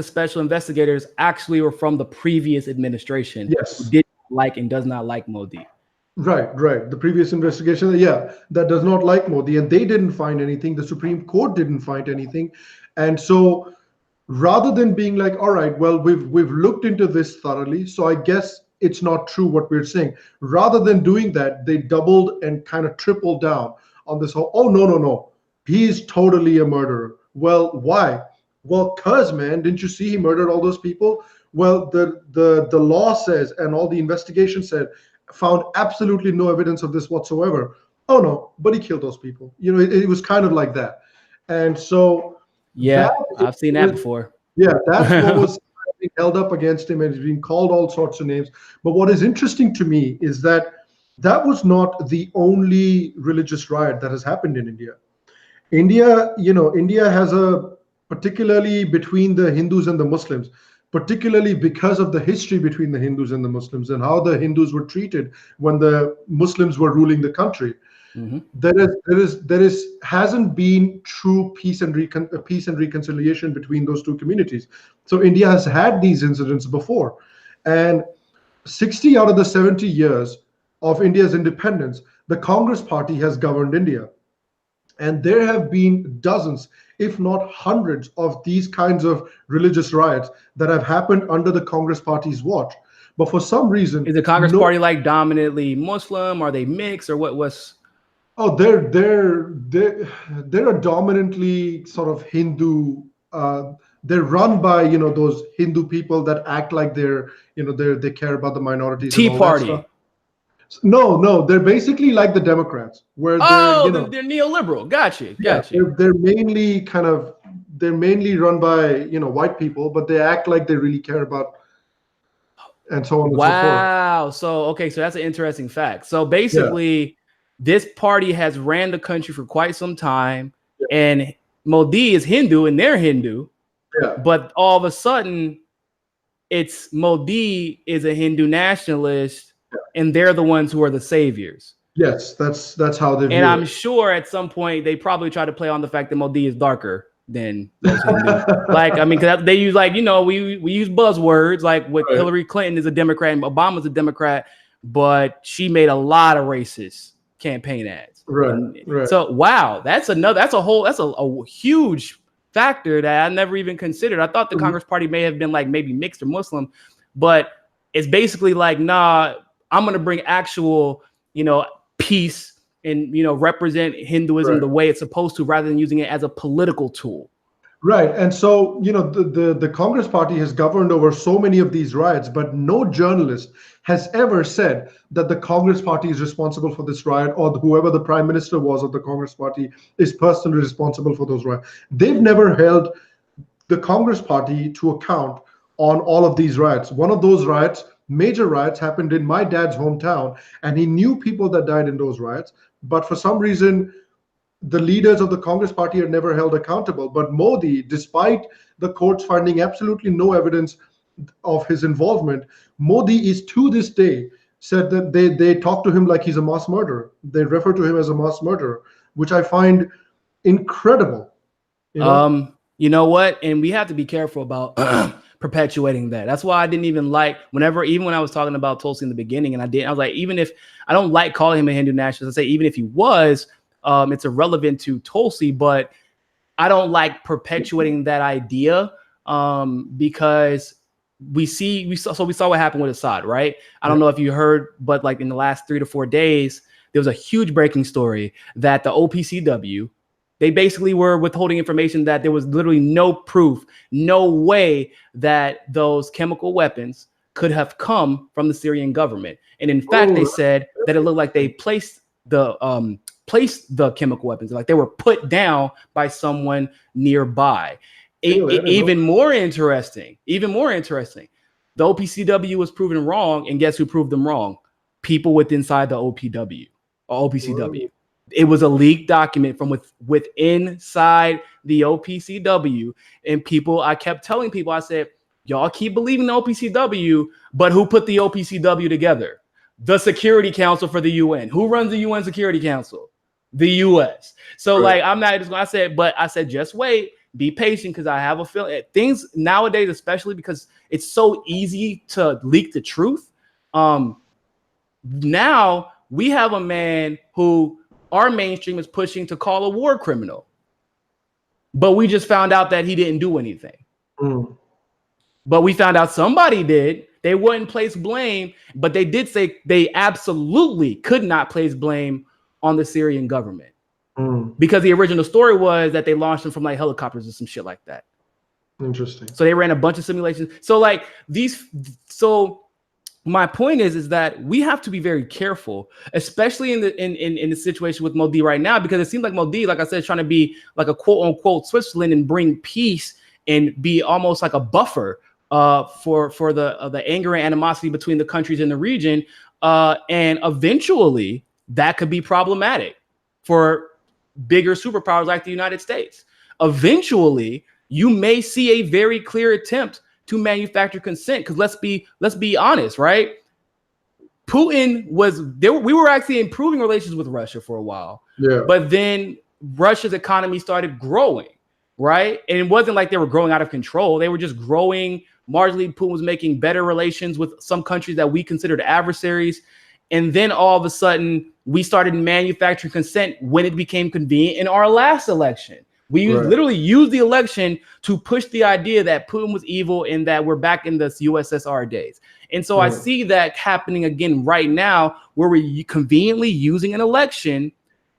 Speaker 1: special investigators, actually were from the previous administration.
Speaker 2: Yes,
Speaker 1: who did like and does not like Modi.
Speaker 2: Right. The previous investigation, that does not like Modi, and they didn't find anything. The Supreme Court didn't find anything, and so rather than being like, all right, well, we've looked into this thoroughly, so I guess it's not true what we're saying. Rather than doing that, they doubled and kind of tripled down on this whole. Oh no, he's totally a murderer. Well, why? Well, cause man, didn't you see he murdered all those people? Well, the law says, and all the investigation said, found absolutely no evidence of this whatsoever. Oh no, but he killed those people. It was kind of like that. And so
Speaker 1: I've seen that before.
Speaker 2: That's what was being held up against him, and he's been called all sorts of names. But what is interesting to me is that was not the only religious riot that has happened in India. India has a, particularly between the Hindus and the Muslims, particularly because of the history between the Hindus and the Muslims and how the Hindus were treated when the Muslims were ruling the country. There hasn't been true peace and reconciliation between those two communities. So India has had these incidents before, and 60 out of the 70 years of India's independence, the Congress party has governed India. And there have been dozens, if not hundreds, of these kinds of religious riots that have happened under the Congress party's watch. But for some reason,
Speaker 1: is the Congress party like dominantly Muslim? Are they mixed, or what's?
Speaker 2: Oh, they're a dominantly sort of Hindu. They're run by those Hindu people that act like they care about the minorities.
Speaker 1: Tea Party.
Speaker 2: No, they're basically like the Democrats, where
Speaker 1: they're neoliberal. Gotcha.
Speaker 2: They're mainly run by white people, but they act like they really care about, and so on and so forth.
Speaker 1: Wow. So that's an interesting fact. So basically, this party has ran the country for quite some time, and Modi is Hindu, and they're Hindu. But all of a sudden, it's Modi is a Hindu nationalist. And they're the ones who are the saviors.
Speaker 2: Yes, that's how they view
Speaker 1: and I'm
Speaker 2: it.
Speaker 1: sure at some point they probably try to play on the fact that Modi is darker than those Hindus. Because they use we use buzzwords like Hillary Clinton is a Democrat and Obama's a Democrat, but she made a lot of racist campaign ads.
Speaker 2: Right.
Speaker 1: So wow, that's a huge factor that I never even considered. I thought the Congress party may have been maybe mixed or Muslim, but it's basically nah. I'm going to bring actual, peace and, represent Hinduism the way it's supposed to, rather than using it as a political tool.
Speaker 2: Right. And so, the Congress party has governed over so many of these riots, but no journalist has ever said that the Congress party is responsible for this riot, or whoever the prime minister was of the Congress party is personally responsible for those riots. They've never held the Congress party to account on all of these riots. One of those riots, major riots, happened in my dad's hometown, and he knew people that died in those riots. But for some reason, the leaders of the Congress party are never held accountable. But Modi, despite the courts finding absolutely no evidence of his involvement, Modi is to this day said that they talk to him like he's a mass murderer. They refer to him as a mass murderer, which I find incredible.
Speaker 1: You know what? And we have to be careful about perpetuating that. That's why I didn't even like even when I was talking about Tulsi in the beginning, and I was like, even if I don't like calling him a Hindu nationalist, I say even if he was, it's irrelevant to Tulsi, but I don't like perpetuating that idea because we saw what happened with Assad, right? I don't know if you heard, but like in the last 3 to 4 days, there was a huge breaking story that the OPCW, they basically were withholding information that there was literally no proof, no way that those chemical weapons could have come from the Syrian government. And in fact, they said that it looked like they placed the chemical weapons, like they were put down by someone nearby. Even more interesting, the OPCW was proven wrong, and guess who proved them wrong? People inside the OPCW. Whoa. It was a leaked document from inside the OPCW, and I kept telling people, I said, y'all keep believing the OPCW, but who put the OPCW together? The Security Council for the UN. Who runs the UN Security Council? The US. So like, I'm not just going to I said, just wait, be patient, because I have a feeling things nowadays, especially because it's so easy to leak the truth. Now we have a man who our mainstream is pushing to call a war criminal, but we just found out that he didn't do anything. But we found out somebody did. They wouldn't place blame, but they did say they absolutely could not place blame on the Syrian government because the original story was that they launched them from like helicopters or some shit like that.
Speaker 2: Interesting.
Speaker 1: So they ran a bunch of simulations. So like my point is that we have to be very careful, especially in the situation with Modi right now, because it seems like Modi, like I said, is trying to be like a quote unquote Switzerland and bring peace and be almost like a buffer for the anger and animosity between the countries in the region, and eventually that could be problematic for bigger superpowers like the United States. Eventually, you may see a very clear attempt to manufacture consent, because let's be honest, right? Putin was there. We were actually improving relations with Russia for a while, but then Russia's economy started growing, right? And it wasn't like they were growing out of control. They were just growing marginally. Putin was making better relations with some countries that we considered adversaries. And then all of a sudden, we started manufacturing consent when it became convenient in our last election. We literally used the election to push the idea that Putin was evil and that we're back in the USSR days. And so I see that happening again right now, where we're conveniently using an election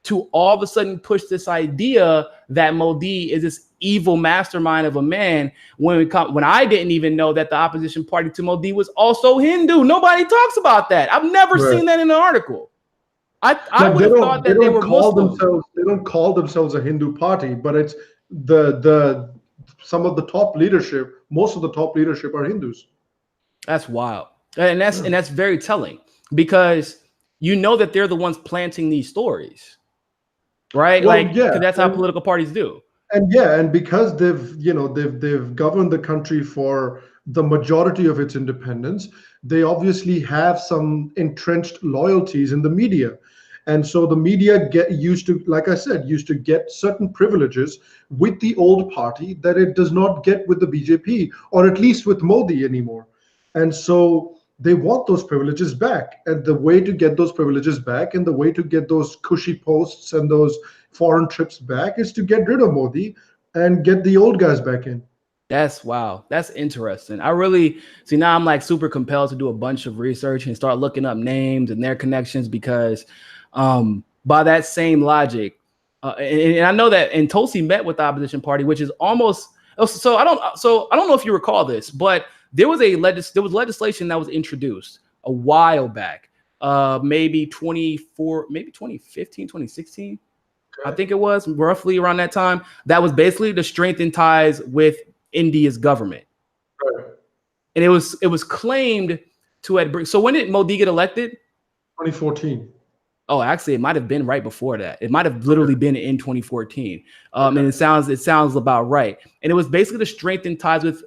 Speaker 1: to all of a sudden push this idea that Modi is this evil mastermind of a man, when I didn't even know that the opposition party to Modi was also Hindu. Nobody talks about that. I've never seen that in an article. I would have thought that they were Muslim.
Speaker 2: They don't call themselves a Hindu party, but it's some of the top leadership, most of the top leadership are Hindus. That's
Speaker 1: wild. And that's very telling, because you know that they're the ones planting these stories, right? Well, because that's how political parties do.
Speaker 2: And because they've governed the country for the majority of its independence, they obviously have some entrenched loyalties in the media. And so the media used to get certain privileges with the old party that it does not get with the BJP, or at least with Modi anymore. And so they want those privileges back. And the way to get those privileges back, and the way to get those cushy posts and those foreign trips back, is to get rid of Modi and get the old guys back in.
Speaker 1: That's wow. That's interesting. I really see now I'm like super compelled to do a bunch of research and start looking up names and their connections, because by that same logic, and I know that, and Tulsi met with the opposition party, which is almost so I don't know if you recall this, but there was legislation that was introduced a while back, maybe 2015, 2016. I think it was roughly around that time. That was basically to strengthen ties with India's government.
Speaker 2: Right.
Speaker 1: And it was claimed to have. So when did Modi get elected?
Speaker 2: 2014.
Speaker 1: Oh, actually, it might have been right before that. It might have literally been in 2014. And it sounds about right. And it was basically to strengthen ties with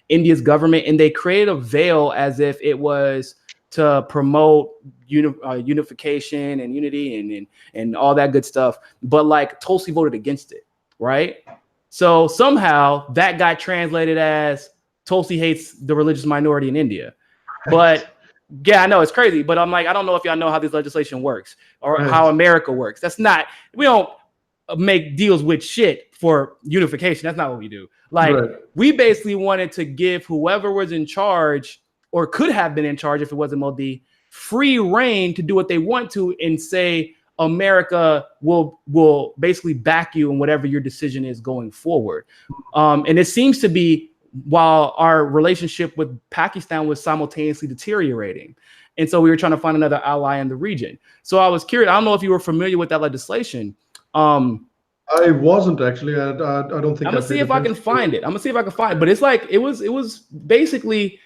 Speaker 1: India's government, and they created a veil as if it was to promote unification and unity and all that good stuff. But like Tulsi voted against it, right? So somehow that got translated as Tulsi hates the religious minority in India. But yeah, I know it's crazy, but I'm like, I don't know if y'all know how this legislation works or how America works. That's not, we don't make deals with shit for unification. That's not what we do. Like, we basically wanted to give whoever was in charge or could have been in charge if it wasn't Modi free reign to do what they want to and say America will basically back you in whatever your decision is going forward. And it seems to be while our relationship with Pakistan was simultaneously deteriorating. And so we were trying to find another ally in the region. So I was curious, I don't know if you were familiar with that legislation.
Speaker 2: I wasn't actually. I don't think.
Speaker 1: I'm gonna see if I can find it. But it's like it was basically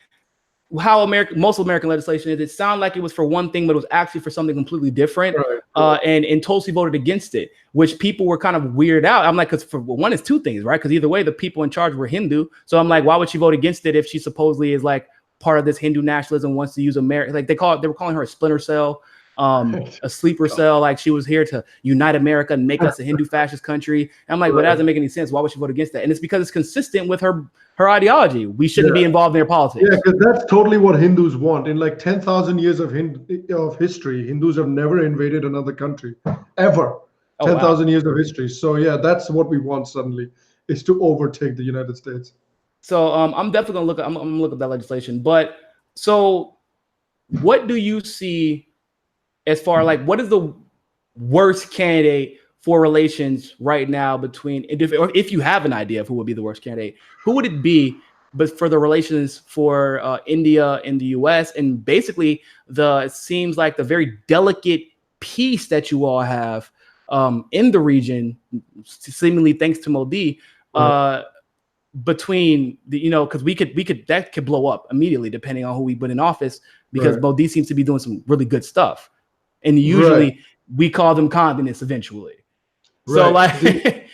Speaker 1: how most American legislation is. It sounded like it was for one thing, but it was actually for something completely different. And Tulsi voted against it, which people were kind of weirded out. I'm like, because for one, it's two things, right? Because either way, the people in charge were Hindu. So I'm like, why would she vote against it if she supposedly is like part of this Hindu nationalism, wants to use America? Like they were calling her a splinter cell, a sleeper cell. Like she was here to unite America and make us a Hindu fascist country. And I'm like, well, that doesn't make any sense. Why would she vote against that? And it's because it's consistent with her ideology. We shouldn't be involved in their politics.
Speaker 2: Yeah, because that's totally what Hindus want. In like 10,000 years of history, Hindus have never invaded another country, ever. 10,000 years of history. So yeah, that's what we want suddenly, is to overtake the United States.
Speaker 1: So I'm definitely gonna look at, I'm gonna look at that legislation. But so what do you see as far like what is the worst candidate for relations right now between, or if you have an idea of who would be the worst candidate, who would it be? But for the relations for India and the U.S. and basically it seems like the very delicate peace that you all have in the region, seemingly thanks to Modi, between the, because that could blow up immediately depending on who we put in office, because Modi seems to be doing some really good stuff, and usually we call them communists eventually. So like,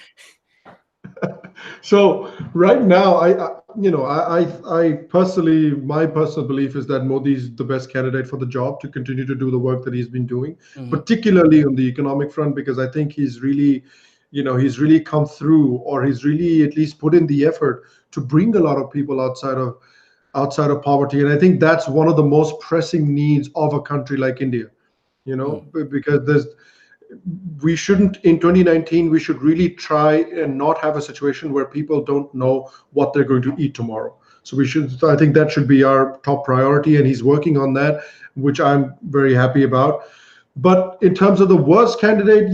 Speaker 2: so right now, I personally, my personal belief is that Modi's the best candidate for the job to continue to do the work that he's been doing, particularly on the economic front, because I think he's really, he's really come through, or he's really at least put in the effort to bring a lot of people outside of poverty. And I think that's one of the most pressing needs of a country like India, because we shouldn't, in 2019, we should really try and not have a situation where people don't know what they're going to eat tomorrow. So I think that should be our top priority, and he's working on that, which I'm very happy about. But in terms of the worst candidate,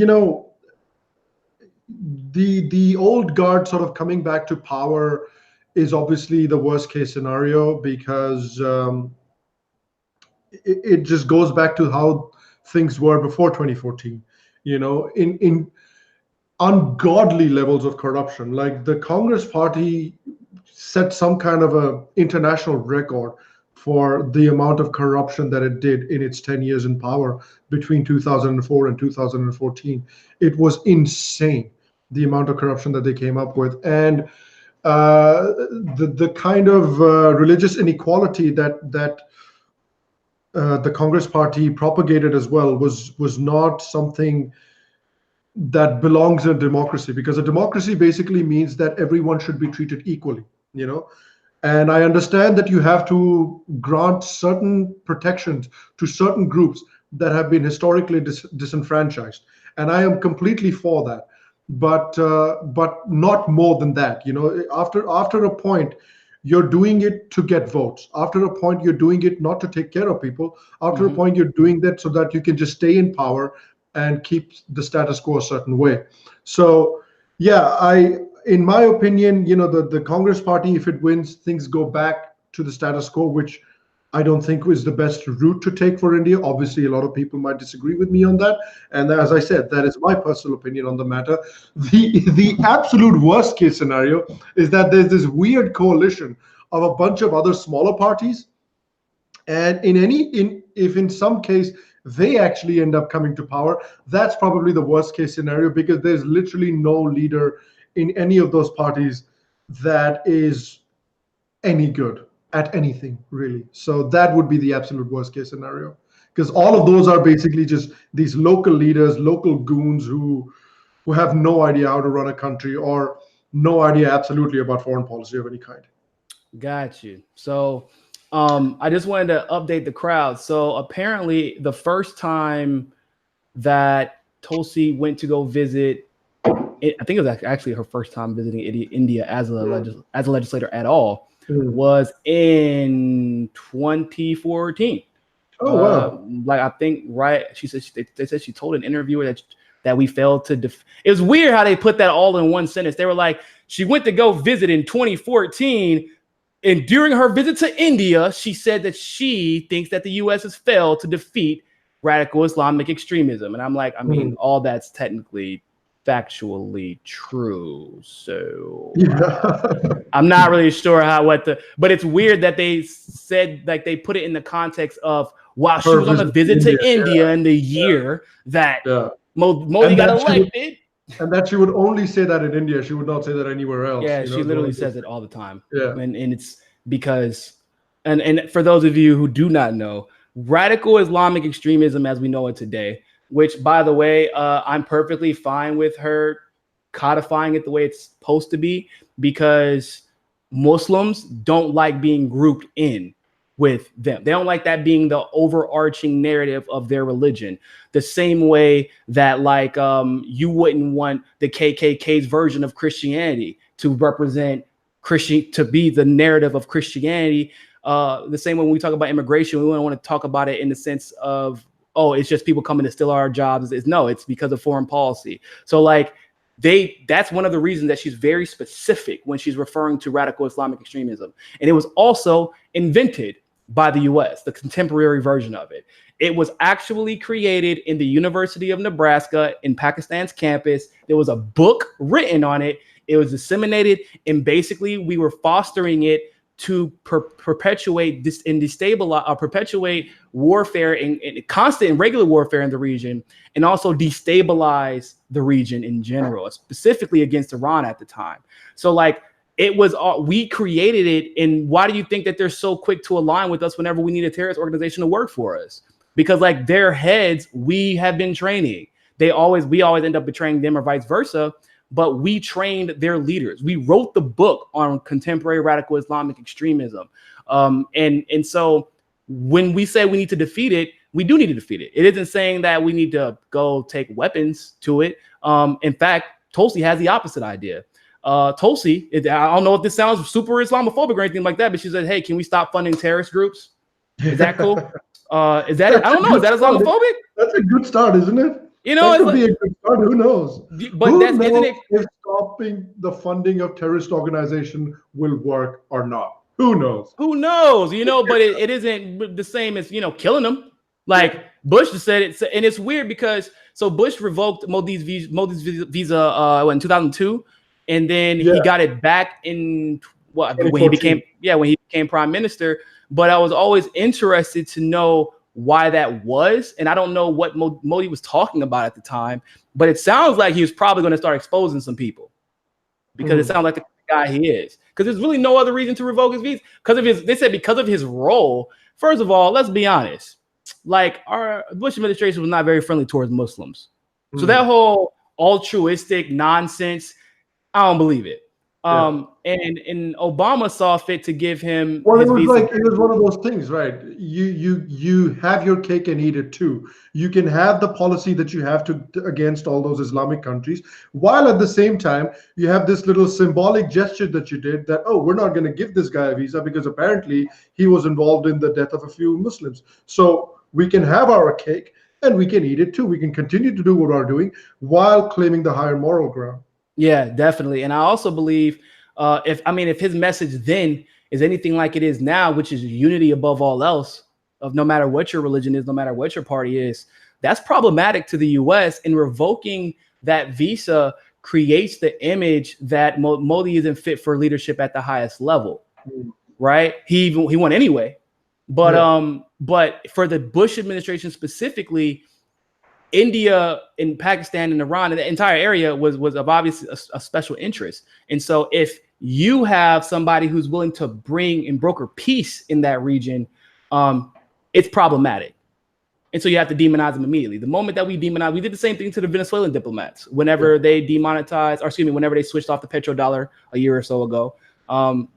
Speaker 2: the old guard sort of coming back to power is obviously the worst case scenario, because it just goes back to how things were before 2014. In ungodly levels of corruption. Like the Congress party set some kind of a international record for the amount of corruption that it did in its 10 years in power between 2004 and 2014. It was insane, the amount of corruption that they came up with. And the kind of religious inequality that the Congress party propagated as well was not something that belongs in a democracy, because a democracy basically means that everyone should be treated equally, and I understand that you have to grant certain protections to certain groups that have been historically disenfranchised, and I am completely for that, but not more than that. After a point, you're doing it to get votes. After a point, you're doing it not to take care of people. After a point, you're doing that so that you can just stay in power and keep the status quo a certain way. So, yeah, in my opinion, the Congress party, if it wins, things go back to the status quo, which I don't think is the best route to take for India. Obviously, a lot of people might disagree with me on that. And as I said, that is my personal opinion on the matter. The absolute worst case scenario is that there's this weird coalition of a bunch of other smaller parties. And if in some case they actually end up coming to power, that's probably the worst case scenario, because there's literally no leader in any of those parties that is any good at anything, really. So that would be the absolute worst case scenario, because all of those are basically just these local leaders, local goons who have no idea how to run a country, or no idea absolutely about foreign policy of any kind.
Speaker 1: Got you. So I just wanted to update the crowd. So apparently the first time that Tulsi went to go visit, I think it was actually her first time visiting India as a legislator at all, was in 2014.
Speaker 2: Oh, wow.
Speaker 1: Like I think, right? She said they said she told an interviewer that we failed to. It was weird how they put that all in one sentence. They were like, she went to go visit in 2014, and during her visit to India, she said that she thinks that the U.S. has failed to defeat radical Islamic extremism. And I'm like, I mean, all that's technically factually true. So I'm not really sure but it's weird that they said, like, they put it in the context of while she was on a visit to India in the year that Modi got elected.
Speaker 2: And that she would only say that in India. She would not say that anywhere else.
Speaker 1: Yeah, she literally says it all the time. Yeah. And it's because, and for those of you who do not know, radical Islamic extremism as we know it today, which, by the way, I'm perfectly fine with her codifying it the way it's supposed to be, because Muslims don't like being grouped in with them. They don't like that being the overarching narrative of their religion. The same way that, like, you wouldn't want the KKK's version of Christianity to represent to be the narrative of Christianity. The same way when we talk about immigration, we don't want to talk about it in the sense of, oh, it's just people coming to steal our jobs. No, it's because of foreign policy. So, like, that's one of the reasons that she's very specific when she's referring to radical Islamic extremism. And it was also invented by the US, the contemporary version of it. It was actually created in the University of Nebraska in Pakistan's campus. There was a book written on it. It was disseminated, and basically we were fostering it to perpetuate this and destabilize, perpetuate warfare and constant and regular warfare in the region, and also destabilize the region in general, specifically against Iran at the time. So, like, it was we created it, and why do you think that they're so quick to align with us whenever we need a terrorist organization to work for us? Because, like, their heads, we have been training. We always end up betraying them or vice versa. But we trained their leaders. We wrote the book on contemporary radical Islamic extremism. And so when we say we need to defeat it, we do need to defeat it. It isn't saying that we need to go take weapons to it. In fact, Tulsi has the opposite idea. Tulsi, I don't know if this sounds super Islamophobic or anything like that, but she said, hey, can we stop funding terrorist groups? Is that cool? Is that it? I don't know. Is that Islamophobic?
Speaker 2: That's a good start, isn't it?
Speaker 1: You know,
Speaker 2: that could be a good start. Who knows?
Speaker 1: But isn't it?
Speaker 2: If stopping the funding of terrorist organization will work or not? Who knows?
Speaker 1: Who knows? You know, but it isn't the same as, you know, killing them. Like Bush just said it, and it's weird because Bush revoked Modi's visa in 2002, and then he got it back in when he became prime minister. But I was always interested to know why that was, and I don't know what Modi was talking about at the time, but it sounds like he was probably going to start exposing some people, because it sounds like the guy he is. Because there's really no other reason to revoke his visa because of his role. First of all, let's be honest, like, our Bush administration was not very friendly towards Muslims, so that whole altruistic nonsense, I don't believe it. And Obama saw fit to give him.
Speaker 2: Well, it was one of those things, right? You have your cake and eat it too. You can have the policy that you have against all those Islamic countries, while at the same time you have this little symbolic gesture that you did that, oh, we're not going to give this guy a visa because apparently he was involved in the death of a few Muslims. So we can have our cake and we can eat it too. We can continue to do what we're doing while claiming the higher moral ground.
Speaker 1: Yeah, definitely. And I also believe if his message then is anything like it is now, which is unity above all else, of no matter what your religion is, no matter what your party is, that's problematic to the US. And revoking that visa creates the image that Modi isn't fit for leadership at the highest level, right? He won anyway. But for the Bush administration specifically, India and Pakistan and Iran and the entire area was of obviously a special interest. And so if you have somebody who's willing to bring and broker peace in that region, it's problematic. And so you have to demonize them immediately. The moment that we demonize, we did the same thing to the Venezuelan diplomats. Whenever they demonetized, or excuse me, whenever they switched off the petrodollar a year or so ago,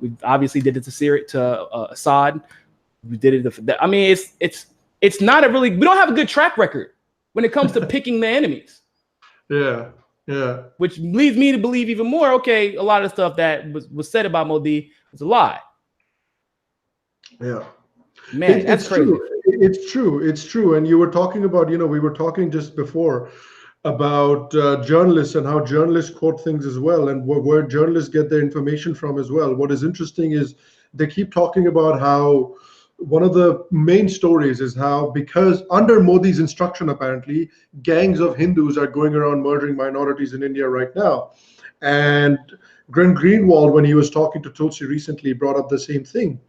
Speaker 1: we obviously did it to Syria, to Assad. We did it. I mean, it's not a really. We don't have a good track record when it comes to picking the enemies.
Speaker 2: Yeah.
Speaker 1: Which leads me to believe even more. Okay, a lot of stuff that was said about Modi was a lie.
Speaker 2: Yeah.
Speaker 1: Man, that's crazy.
Speaker 2: True. It's true. And you were talking about, we were talking just before about journalists and how journalists quote things as well, and where journalists get their information from as well. What is interesting is they keep talking about how one of the main stories is how, because under Modi's instruction, apparently, gangs of Hindus are going around murdering minorities in India right now. And Glenn Greenwald, when he was talking to Tulsi recently, brought up the same thing.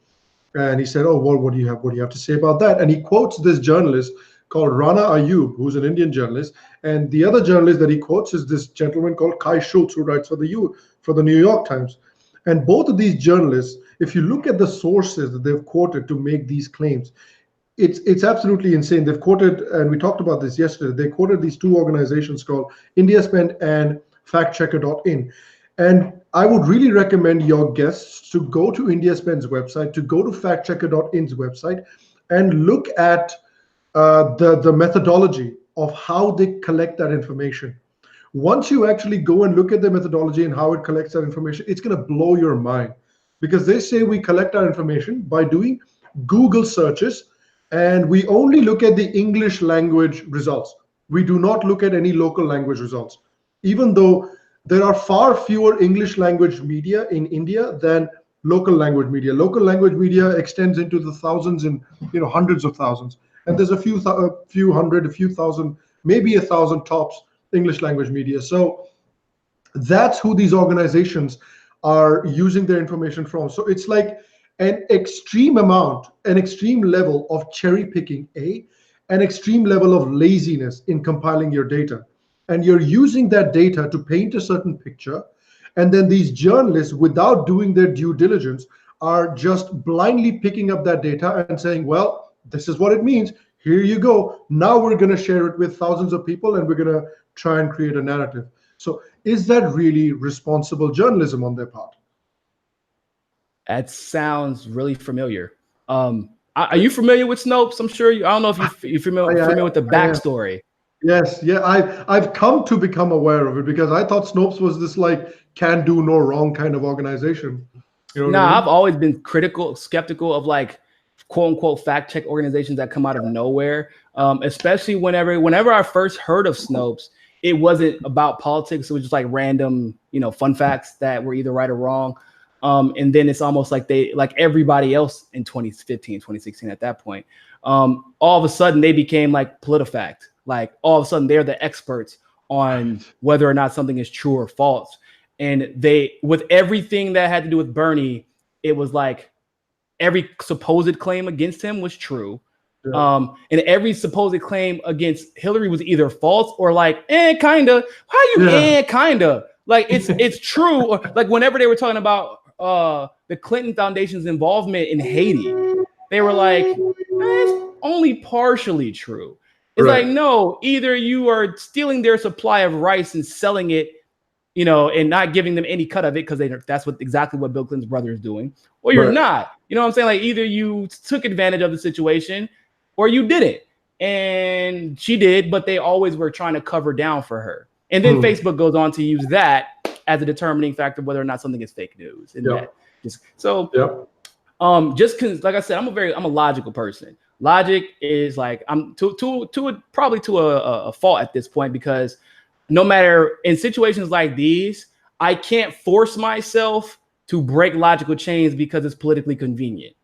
Speaker 2: And he said, "Oh, well, what do you have to say about that?" And he quotes this journalist called Rana Ayub, who's an Indian journalist. And the other journalist that he quotes is this gentleman called Kai Schultz, who writes for the New York Times. And both of these journalists, if you look at the sources that they've quoted to make these claims, it's absolutely insane. They've quoted, and we talked about this yesterday, they quoted these two organizations called IndiaSpend and FactChecker.in. And I would really recommend your guests to go to IndiaSpend's website, to go to FactChecker.in's website, and look at the methodology of how they collect that information. Once you actually go and look at the methodology and how it collects that information, it's going to blow your mind, because they say we collect our information by doing Google searches, and we only look at the English language results. We do not look at any local language results, even though there are far fewer English language media in India than local language media. Local language media extends into the thousands and hundreds of thousands, and there's a few hundred, a few thousand, maybe 1,000 tops English language media. So that's who these organizations are using their information from. So it's like an extreme level of cherry picking, an extreme level of laziness in compiling your data. And you're using that data to paint a certain picture. And then these journalists, without doing their due diligence, are just blindly picking up that data and saying, well, this is what it means. Here you go. Now we're going to share it with thousands of people, and we're going to try and create a narrative. So is that really responsible journalism on their part?
Speaker 1: That sounds really familiar. Are you familiar with Snopes? I'm sure you. I don't know if you're familiar with the backstory.
Speaker 2: Yes, yeah, I've come to become aware of it, because I thought Snopes was this like can do no wrong kind of organization.
Speaker 1: I've always been skeptical of like quote unquote fact check organizations that come out of nowhere. Especially whenever I first heard of Snopes, it wasn't about politics. It was just like random, fun facts that were either right or wrong. And then it's almost like they, like everybody else in 2015, 2016 at that point, all of a sudden they became like PolitiFact. Like all of a sudden they're the experts on whether or not something is true or false. And they, with everything that had to do with Bernie, it was like every supposed claim against him was true. Yeah. And every supposed claim against Hillary was either false or like, kinda. How you kinda? Like it's true. Or like whenever they were talking about the Clinton Foundation's involvement in Haiti, they were like, it's only partially true. It's like, no, either you are stealing their supply of rice and selling it, and not giving them any cut of it, because that's exactly what Bill Clinton's brother is doing, or you're not. You know what I'm saying? Like either you took advantage of the situation or you didn't. And she did, but they always were trying to cover down for her. And then Facebook goes on to use that as a determining factor whether or not something is fake news. And just because, like I said, I'm a logical person. Logic is like, I'm probably to a fault at this point, because no matter in situations like these, I can't force myself to break logical chains because it's politically convenient.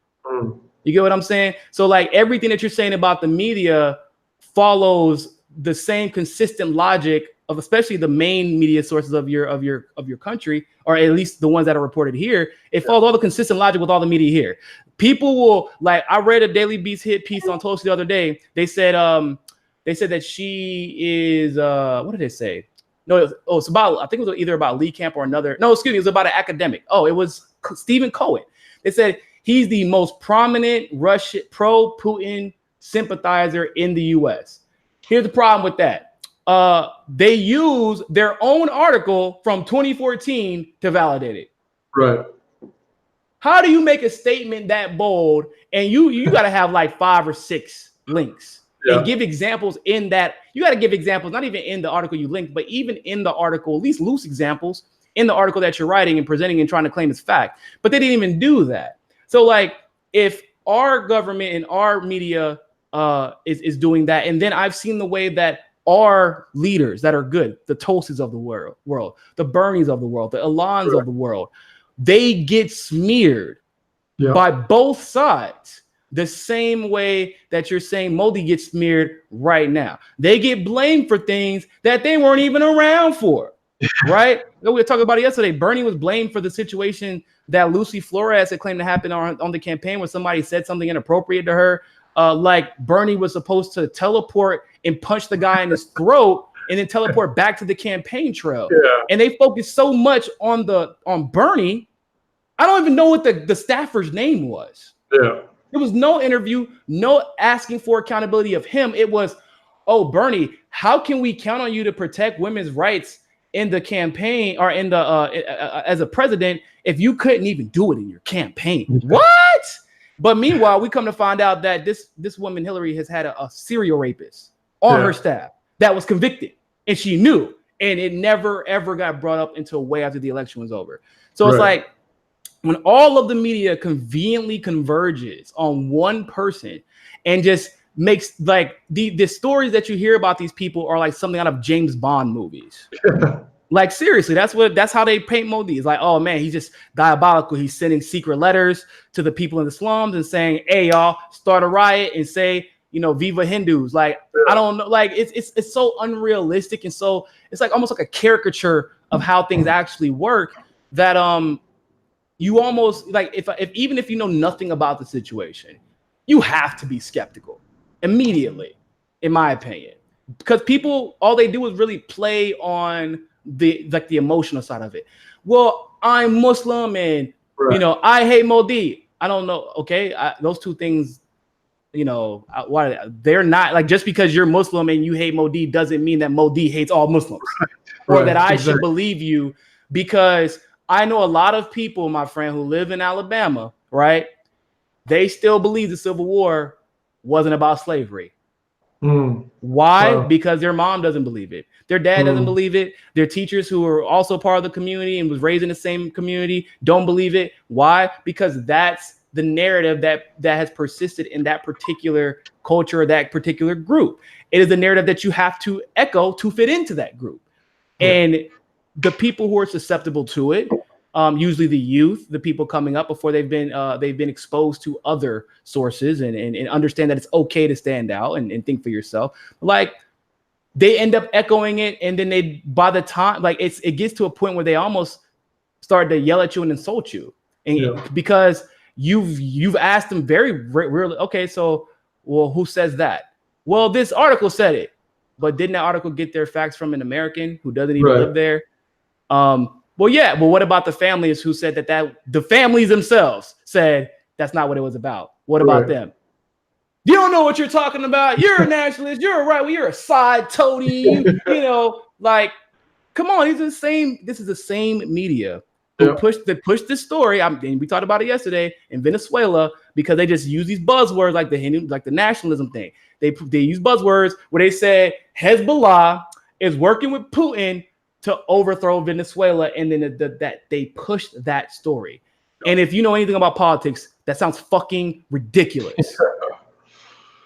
Speaker 1: You get what I'm saying? So like everything that you're saying about the media follows the same consistent logic of especially the main media sources of your country, or at least the ones that are reported here. It follows all the consistent logic with all the media here. People will, like, I read a Daily Beast hit piece on Tulsi the other day. They said that she is what did they say? No, it's about, I think it was either about Lee Camp or another. No, excuse me, it was about an academic. Oh, it was Stephen Cohen. They said he's the most prominent Russian pro-Putin sympathizer in the U.S. Here's the problem with that. They use their own article from 2014 to validate it.
Speaker 2: Right.
Speaker 1: How do you make a statement that bold and you got to have like 5 or 6 links and give examples in that? You got to give examples, not even in the article you linked, but even in the article, at least loose examples in the article that you're writing and presenting and trying to claim as fact. But they didn't even do that. So like if our government and our media is doing that, and then I've seen the way that our leaders that are good, the Tulsis of the world, the Bernies of the world, the Elons of the world, they get smeared by both sides the same way that you're saying Modi gets smeared right now. They get blamed for things that they weren't even around for, right? We were talking about it yesterday. Bernie was blamed for the situation that Lucy Flores had claimed to happen on the campaign when somebody said something inappropriate to her. Like Bernie was supposed to teleport and punch the guy in his throat and then teleport back to the campaign trail. And they focused so much on Bernie. I don't even know what the staffer's name was. There was no interview, no asking for accountability of him. It was, oh, Bernie, how can we count on you to protect women's rights in the campaign or in the as a president if you couldn't even do it in your campaign? What? But meanwhile, we come to find out that this woman, Hillary, has had a serial rapist on her staff that was convicted, and she knew, and it never, ever got brought up until way after the election was over. So it's like when all of the media conveniently converges on one person and just makes like the stories that you hear about these people are like something out of James Bond movies. Like seriously, that's how they paint Modi. It's like, oh man, he's just diabolical. He's sending secret letters to the people in the slums and saying, hey y'all, start a riot and say, you know, Viva Hindus. Like, I don't know, like it's so unrealistic, and so it's like almost like a caricature of how things actually work that you almost like if even if you know nothing about the situation, you have to be skeptical immediately, in my opinion, because people, all they do is really play on the emotional side of it. Well, I'm Muslim and you know I hate Modi. I don't know. Okay, those two things, you know, why they're not like, just because you're Muslim and you hate Modi doesn't mean that Modi hates all Muslims or that I should believe you, because I know a lot of people, my friend, who live in Alabama, right? They still believe the Civil War wasn't about slavery. Why? Because their mom doesn't believe it. Their dad doesn't believe it. Their teachers, who are also part of the community and was raised in the same community, don't believe it. Why? Because that's the narrative that has persisted in that particular culture or that particular group. It is the narrative that you have to echo to fit into that group. And the people who are susceptible to it, usually the youth, the people coming up before they've been exposed to other sources and understand that it's okay to stand out and think for yourself. Like they end up echoing it, and then they, by the time like it gets to a point where they almost start to yell at you and insult you, and because you've asked them very rarely, okay, so well, who says that? Well, this article said it, but didn't that article get their facts from an American who doesn't even live there? Well, yeah, but what about the families who said that the families themselves said that's not what it was about? What about them? You don't know what you're talking about. You're a nationalist. You're a right. Well, you're a side toady. You know, like, come on. This is the same media who pushed this story. And we talked about it yesterday in Venezuela, because they just use these buzzwords like the Hindu, like the nationalism thing. They use buzzwords where they said Hezbollah is working with Putin to overthrow Venezuela, and then that they pushed that story. And if you know anything about politics, that sounds fucking ridiculous.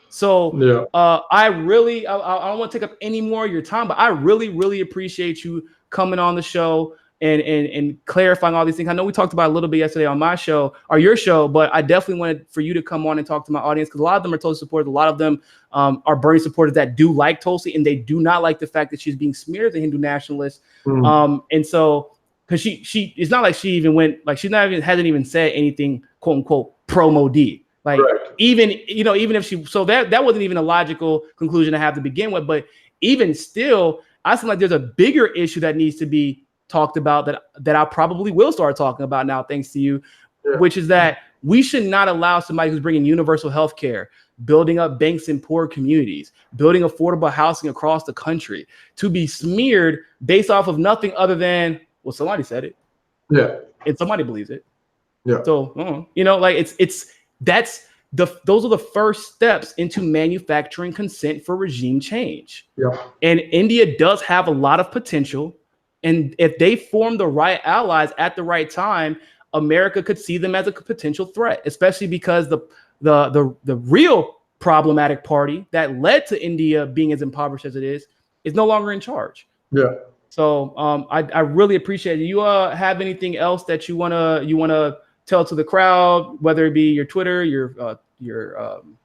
Speaker 1: So I don't want to take up any more of your time, but I really, really appreciate you coming on the show and clarifying all these things. I know we talked about it a little bit yesterday on my show or your show, but I definitely wanted for you to come on and talk to my audience, because a lot of them are Tulsi supporters. A lot of them are Bernie supporters that do like Tulsi, and they do not like the fact that she's being smeared as a Hindu nationalist. And so, because she it's not like she even went, like hasn't even said anything quote unquote pro Modi. Like even if she, so that wasn't even a logical conclusion to have to begin with. But even still, I feel like there's a bigger issue that needs to be talked about that I probably will start talking about now, thanks to you, which is that we should not allow somebody who's bringing universal health care building up banks in poor communities, building affordable housing across the country, to be smeared based off of nothing other than, well, somebody said it.
Speaker 2: Yeah.
Speaker 1: And somebody believes it.
Speaker 2: Yeah.
Speaker 1: So, like those are the first steps into manufacturing consent for regime change.
Speaker 2: Yeah.
Speaker 1: And India does have a lot of potential. And if they form the right allies at the right time, America could see them as a potential threat, especially because the real problematic party that led to India being as impoverished as it is no longer in charge.
Speaker 2: Yeah. So
Speaker 1: I really appreciate it. You have anything else that you wanna tell to the crowd, whether it be your Twitter, your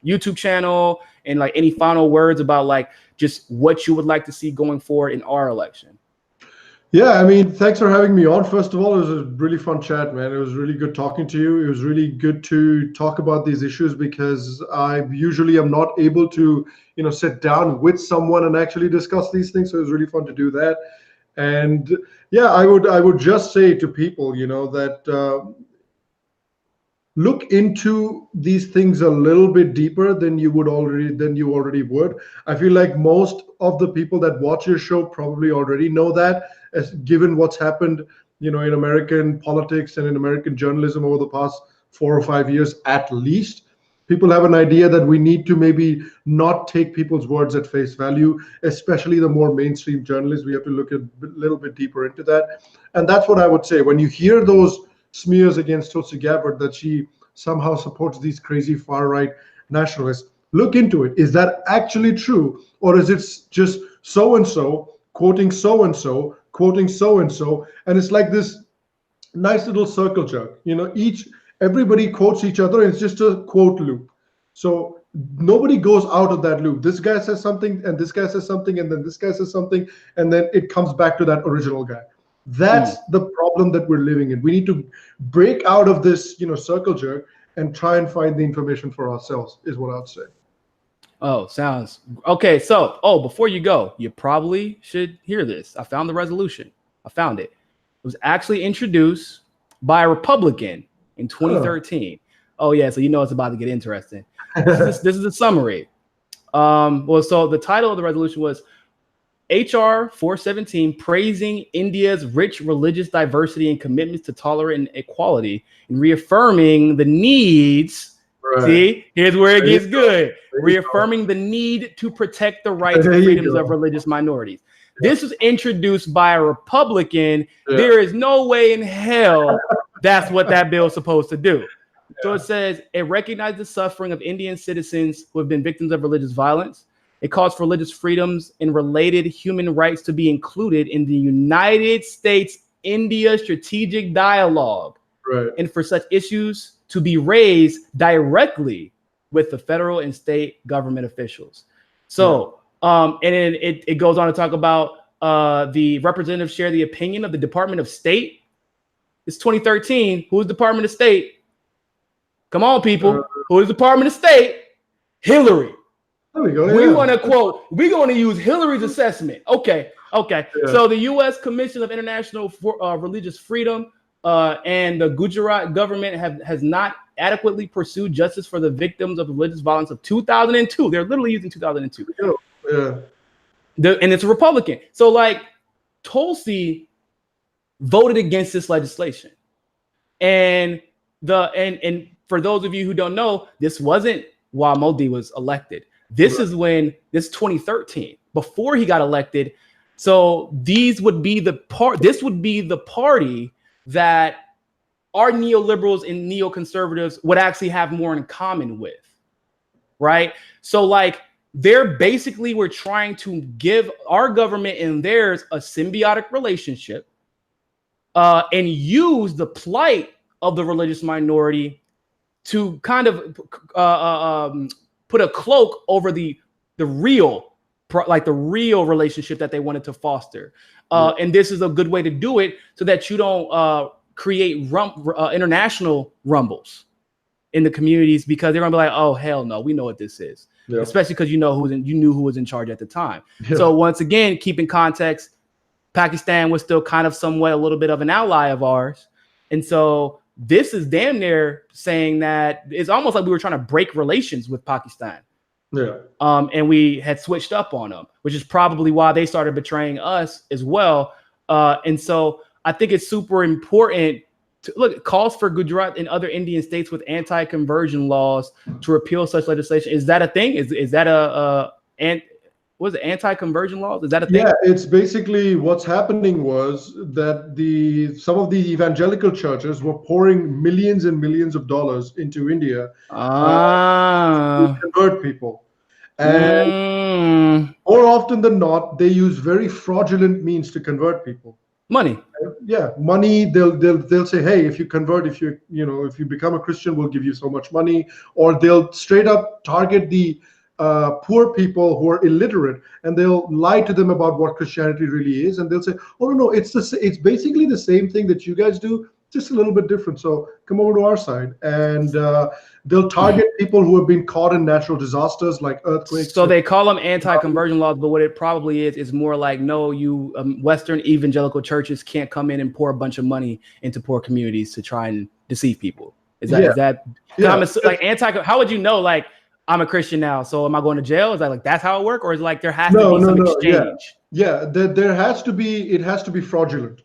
Speaker 1: YouTube channel, and like any final words about like just what you would like to see going forward in our election?
Speaker 2: Yeah, I mean, thanks for having me on. First of all, it was a really fun chat, man. It was really good talking to you. It was really good to talk about these issues because I usually am not able to, sit down with someone and actually discuss these things. So it was really fun to do that. And yeah, I would just say to people, that look into these things a little bit deeper than you already would. I feel like most of the people that watch your show probably already know that, as given what's happened, in American politics and in American journalism over the past 4 or 5 years at least. People have an idea that we need to maybe not take people's words at face value, especially the more mainstream journalists. We have to look a little bit deeper into that. And that's what I would say. When you hear those smears against Tulsi Gabbard that she somehow supports these crazy far-right nationalists, look into it. Is that actually true? Or is it just so-and-so quoting so-and-so, quoting so-and-so? And it's like this nice little circle jerk. Everybody quotes each other, and it's just a quote loop. So nobody goes out of that loop. This guy says something, and this guy says something, and then this guy says something, and then it comes back to that original guy. That's the problem that we're living in. We need to break out of this, circle jerk and try and find the information for ourselves, is what I'd say.
Speaker 1: Oh, sounds okay. So, before you go, you probably should hear this. I found the resolution. I found it. It was actually introduced by a Republican in 2013. Oh yeah, so it's about to get interesting. This is a summary. So the title of the resolution was HR 417, praising India's rich religious diversity and commitments to tolerance and equality, and reaffirming the needs. Right. See, here's where it gets good. Reaffirming the need to protect the rights and freedoms of religious minorities. Yeah. This was introduced by a Republican. Yeah. There is no way in hell that's what that bill is supposed to do. Yeah. So it says it recognizes the suffering of Indian citizens who have been victims of religious violence. It calls for religious freedoms and related human rights to be included in the United States-India strategic dialogue. Right. And for such issues to be raised directly with the federal and state government officials. So, and then it goes on to talk about the representatives share the opinion of the Department of State. It's 2013. Who's Department of State? Come on, people. Who is Department of State? Hillary.
Speaker 2: There we go.
Speaker 1: We want to quote. We're going to use Hillary's assessment. Okay. Yeah. So the U.S. Commission of International Religious Freedom and the Gujarat government has not adequately pursued justice for the victims of religious violence of 2002. They're literally using 2002.
Speaker 2: Yeah.
Speaker 1: And it's a Republican. So like Tulsi voted against this legislation. And for those of you who don't know, this wasn't while Modi was elected. This is when this 2013, before he got elected. So this would be the party that our neoliberals and neoconservatives would actually have more in common with, right? So like they're basically we're trying to give our government and theirs a symbiotic relationship and use the plight of the religious minority to kind of put a cloak over the real relationship that they wanted to foster. And this is a good way to do it so that you don't create international rumbles in the communities, because they're gonna be like, oh hell no, we know what this is. Yeah. Especially because you knew who was in charge at the time. Yeah. So once again, keep in context, Pakistan was still kind of somewhat a little bit of an ally of ours. And so this is damn near saying that it's almost like we were trying to break relations with Pakistan.
Speaker 2: Yeah.
Speaker 1: And we had switched up on them, which is probably why they started betraying us as well. And so I think it's super important to look, calls for Gujarat and other Indian states with anti-conversion laws to repeal such legislation. Is that a thing? Is that was it anti-conversion laws? Is that a thing?
Speaker 2: Yeah, it's basically what's happening was that some of the evangelical churches were pouring millions and millions of dollars into India to convert people. And more often than not, they use very fraudulent means to convert people.
Speaker 1: Money.
Speaker 2: Yeah, money. They'll say, hey, if you convert, if you become a Christian, we'll give you so much money. Or they'll straight up target the poor people who are illiterate, and they'll lie to them about what Christianity really is, and they'll say, "Oh no, it's basically the same thing that you guys do, just a little bit different. So come over to our side." And they'll target people who have been caught in natural disasters like earthquakes.
Speaker 1: So they call them anti-conversion laws, but what it probably is more like, no, you Western evangelical churches can't come in and pour a bunch of money into poor communities to try and deceive people. Is that like anti? How would you know? Like, I'm a Christian now, so am I going to jail? Is that like that's how it works, or is it like there has to be some exchange?
Speaker 2: Yeah. There has to be. It has to be fraudulent.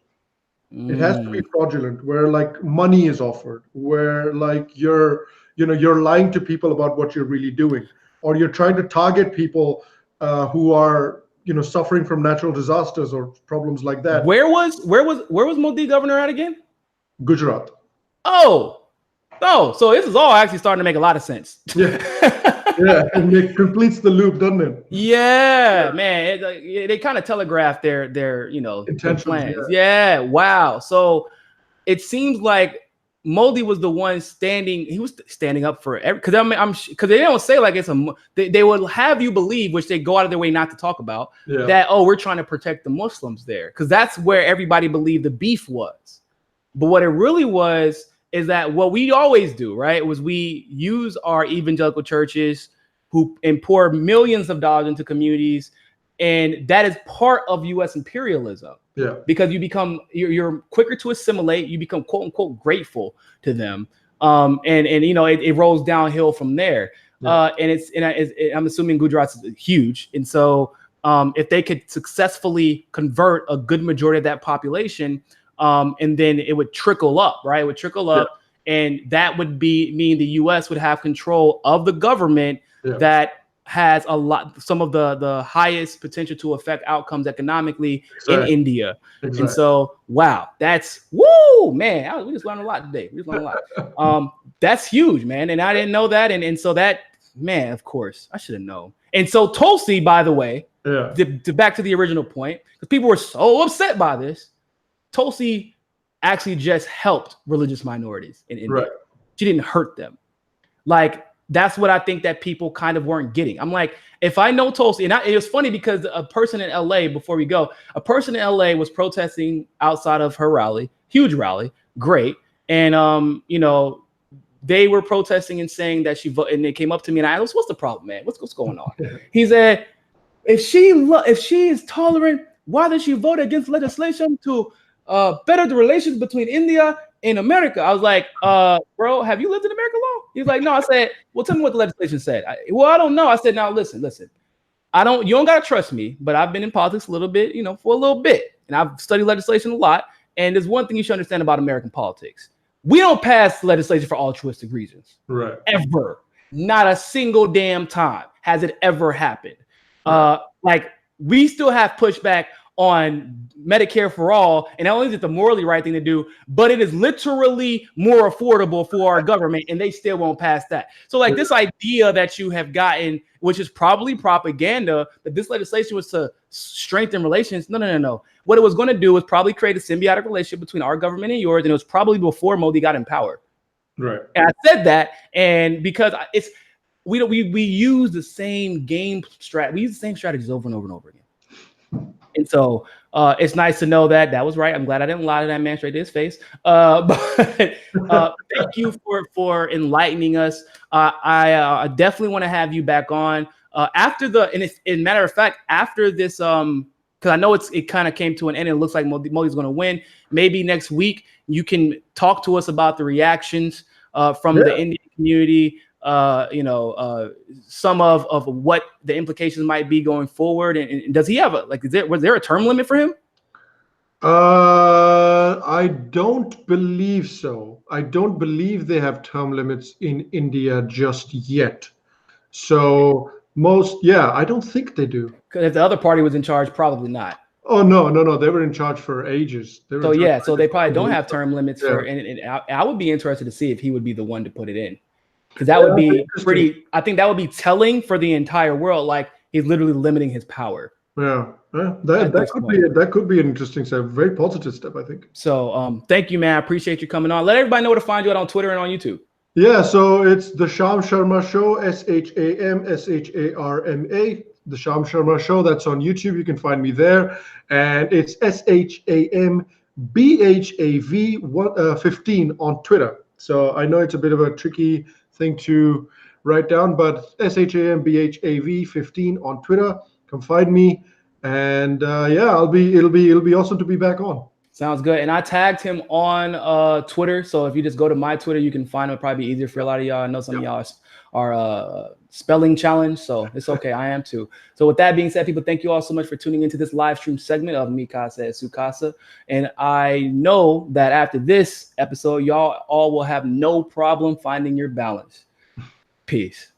Speaker 2: It has to be fraudulent, where like money is offered, where like you're lying to people about what you're really doing, or you're trying to target people who are suffering from natural disasters or problems like that.
Speaker 1: Where was Modi governor at again?
Speaker 2: Gujarat.
Speaker 1: Oh, so this is all actually starting to make a lot of sense.
Speaker 2: Yeah. Yeah, and it completes the loop, doesn't it?
Speaker 1: Yeah, man. They kind of telegraphed their their plans. Yeah, wow. So it seems like Modi was the one standing. He was standing up for every. Because because they don't say like it's a. They will have you believe, which they go out of their way not to talk about, that we're trying to protect the Muslims there, because that's where everybody believed the beef was. But what it really was is that what we always do, right, was we use our evangelical churches and pour millions of dollars into communities, and that is part of U.S. imperialism.
Speaker 2: Yeah, because
Speaker 1: you're quicker to assimilate, you become quote unquote grateful to them, and it rolls downhill from there. Yeah. I'm assuming Gujarat's huge, and so if they could successfully convert a good majority of that population. And then it would trickle up, right? It would trickle up, and that would mean the U.S. would have control of the government that has some of the highest potential to affect outcomes economically in India. Exactly. And so, wow, that's man. We just learned a lot today. That's huge, man. And I didn't know that, and so that, man, of course, I should have known. And so Tulsi, by the way, back to the original point, because people were so upset by this. Tulsi actually just helped religious minorities in India. Right. She didn't hurt them. Like, that's what I think that people kind of weren't getting. I'm like, if I know Tulsi, and it was funny because a person in LA, before we go, a person in LA was protesting outside of her rally, huge rally, great. And, they were protesting and saying that she voted, and they came up to me and I asked, what's the problem, man? What's going on? He said, if she is tolerant, why did she vote against legislation to better the relations between India and America? I was like, bro, have you lived in America long? He was like, no. I said, well, tell me what the legislation said. I don't know. I said, now listen. You don't gotta trust me, but I've been in politics a little bit, for a little bit, and I've studied legislation a lot. And there's one thing you should understand about American politics: we don't pass legislation for altruistic reasons, right? Ever, not a single damn time has it ever happened. Right. Like, we still have pushback on Medicare for all, and not only is it the morally right thing to do, but it is literally more affordable for our government, and they still won't pass that. So like this idea that you have gotten, which is probably propaganda, that this legislation was to strengthen relations. No. What it was going to do was probably create a symbiotic relationship between our government and yours, and it was probably before Modi got in power. Right. And I said that, and because we use the same we use the same strategies over and over and over again. And so it's nice to know that was right. I'm glad I didn't lie to that man straight to his face. But thank you for enlightening us. I definitely want to have you back on after matter of fact, after this because I know it kind of came to an end. And it looks like Modi's going to win. Maybe next week you can talk to us about the reactions from the Indian community. Some of what the implications might be going forward. And does he have was there a term limit for him?
Speaker 2: I don't believe so. I don't believe they have term limits in India just yet. So I don't think they do.
Speaker 1: Because if the other party was in charge, probably not.
Speaker 2: Oh no, they were in charge for ages.
Speaker 1: So they probably don't have term limits for. And I would be interested to see if he would be the one to put it in, because that would be pretty. I think that would be telling for the entire world. Like, he's literally limiting his power.
Speaker 2: Yeah, that could be an interesting step. Very positive step, I think.
Speaker 1: So thank you, man. I appreciate you coming on. Let everybody know where to find you out on Twitter and on YouTube.
Speaker 2: Yeah, so it's the Sham Sharma Show, ShamSharma, the Sham Sharma Show. That's on YouTube. You can find me there, and it's ShamBhav15 on Twitter. So I know it's a bit of a tricky thing to write down, but ShamBhav15 on Twitter. Come find me, and it'll be awesome to be back on.
Speaker 1: Sounds good. And I tagged him on Twitter, so if you just go to my Twitter, you can find him. It'll probably be easier for a lot of y'all. I know some of y'all are spelling challenged, so it's okay. I am too. So with that being said, people, thank you all so much for tuning into this live stream segment of Mikasa at Sukasa. And I know that after this episode, y'all all will have no problem finding your balance. Peace.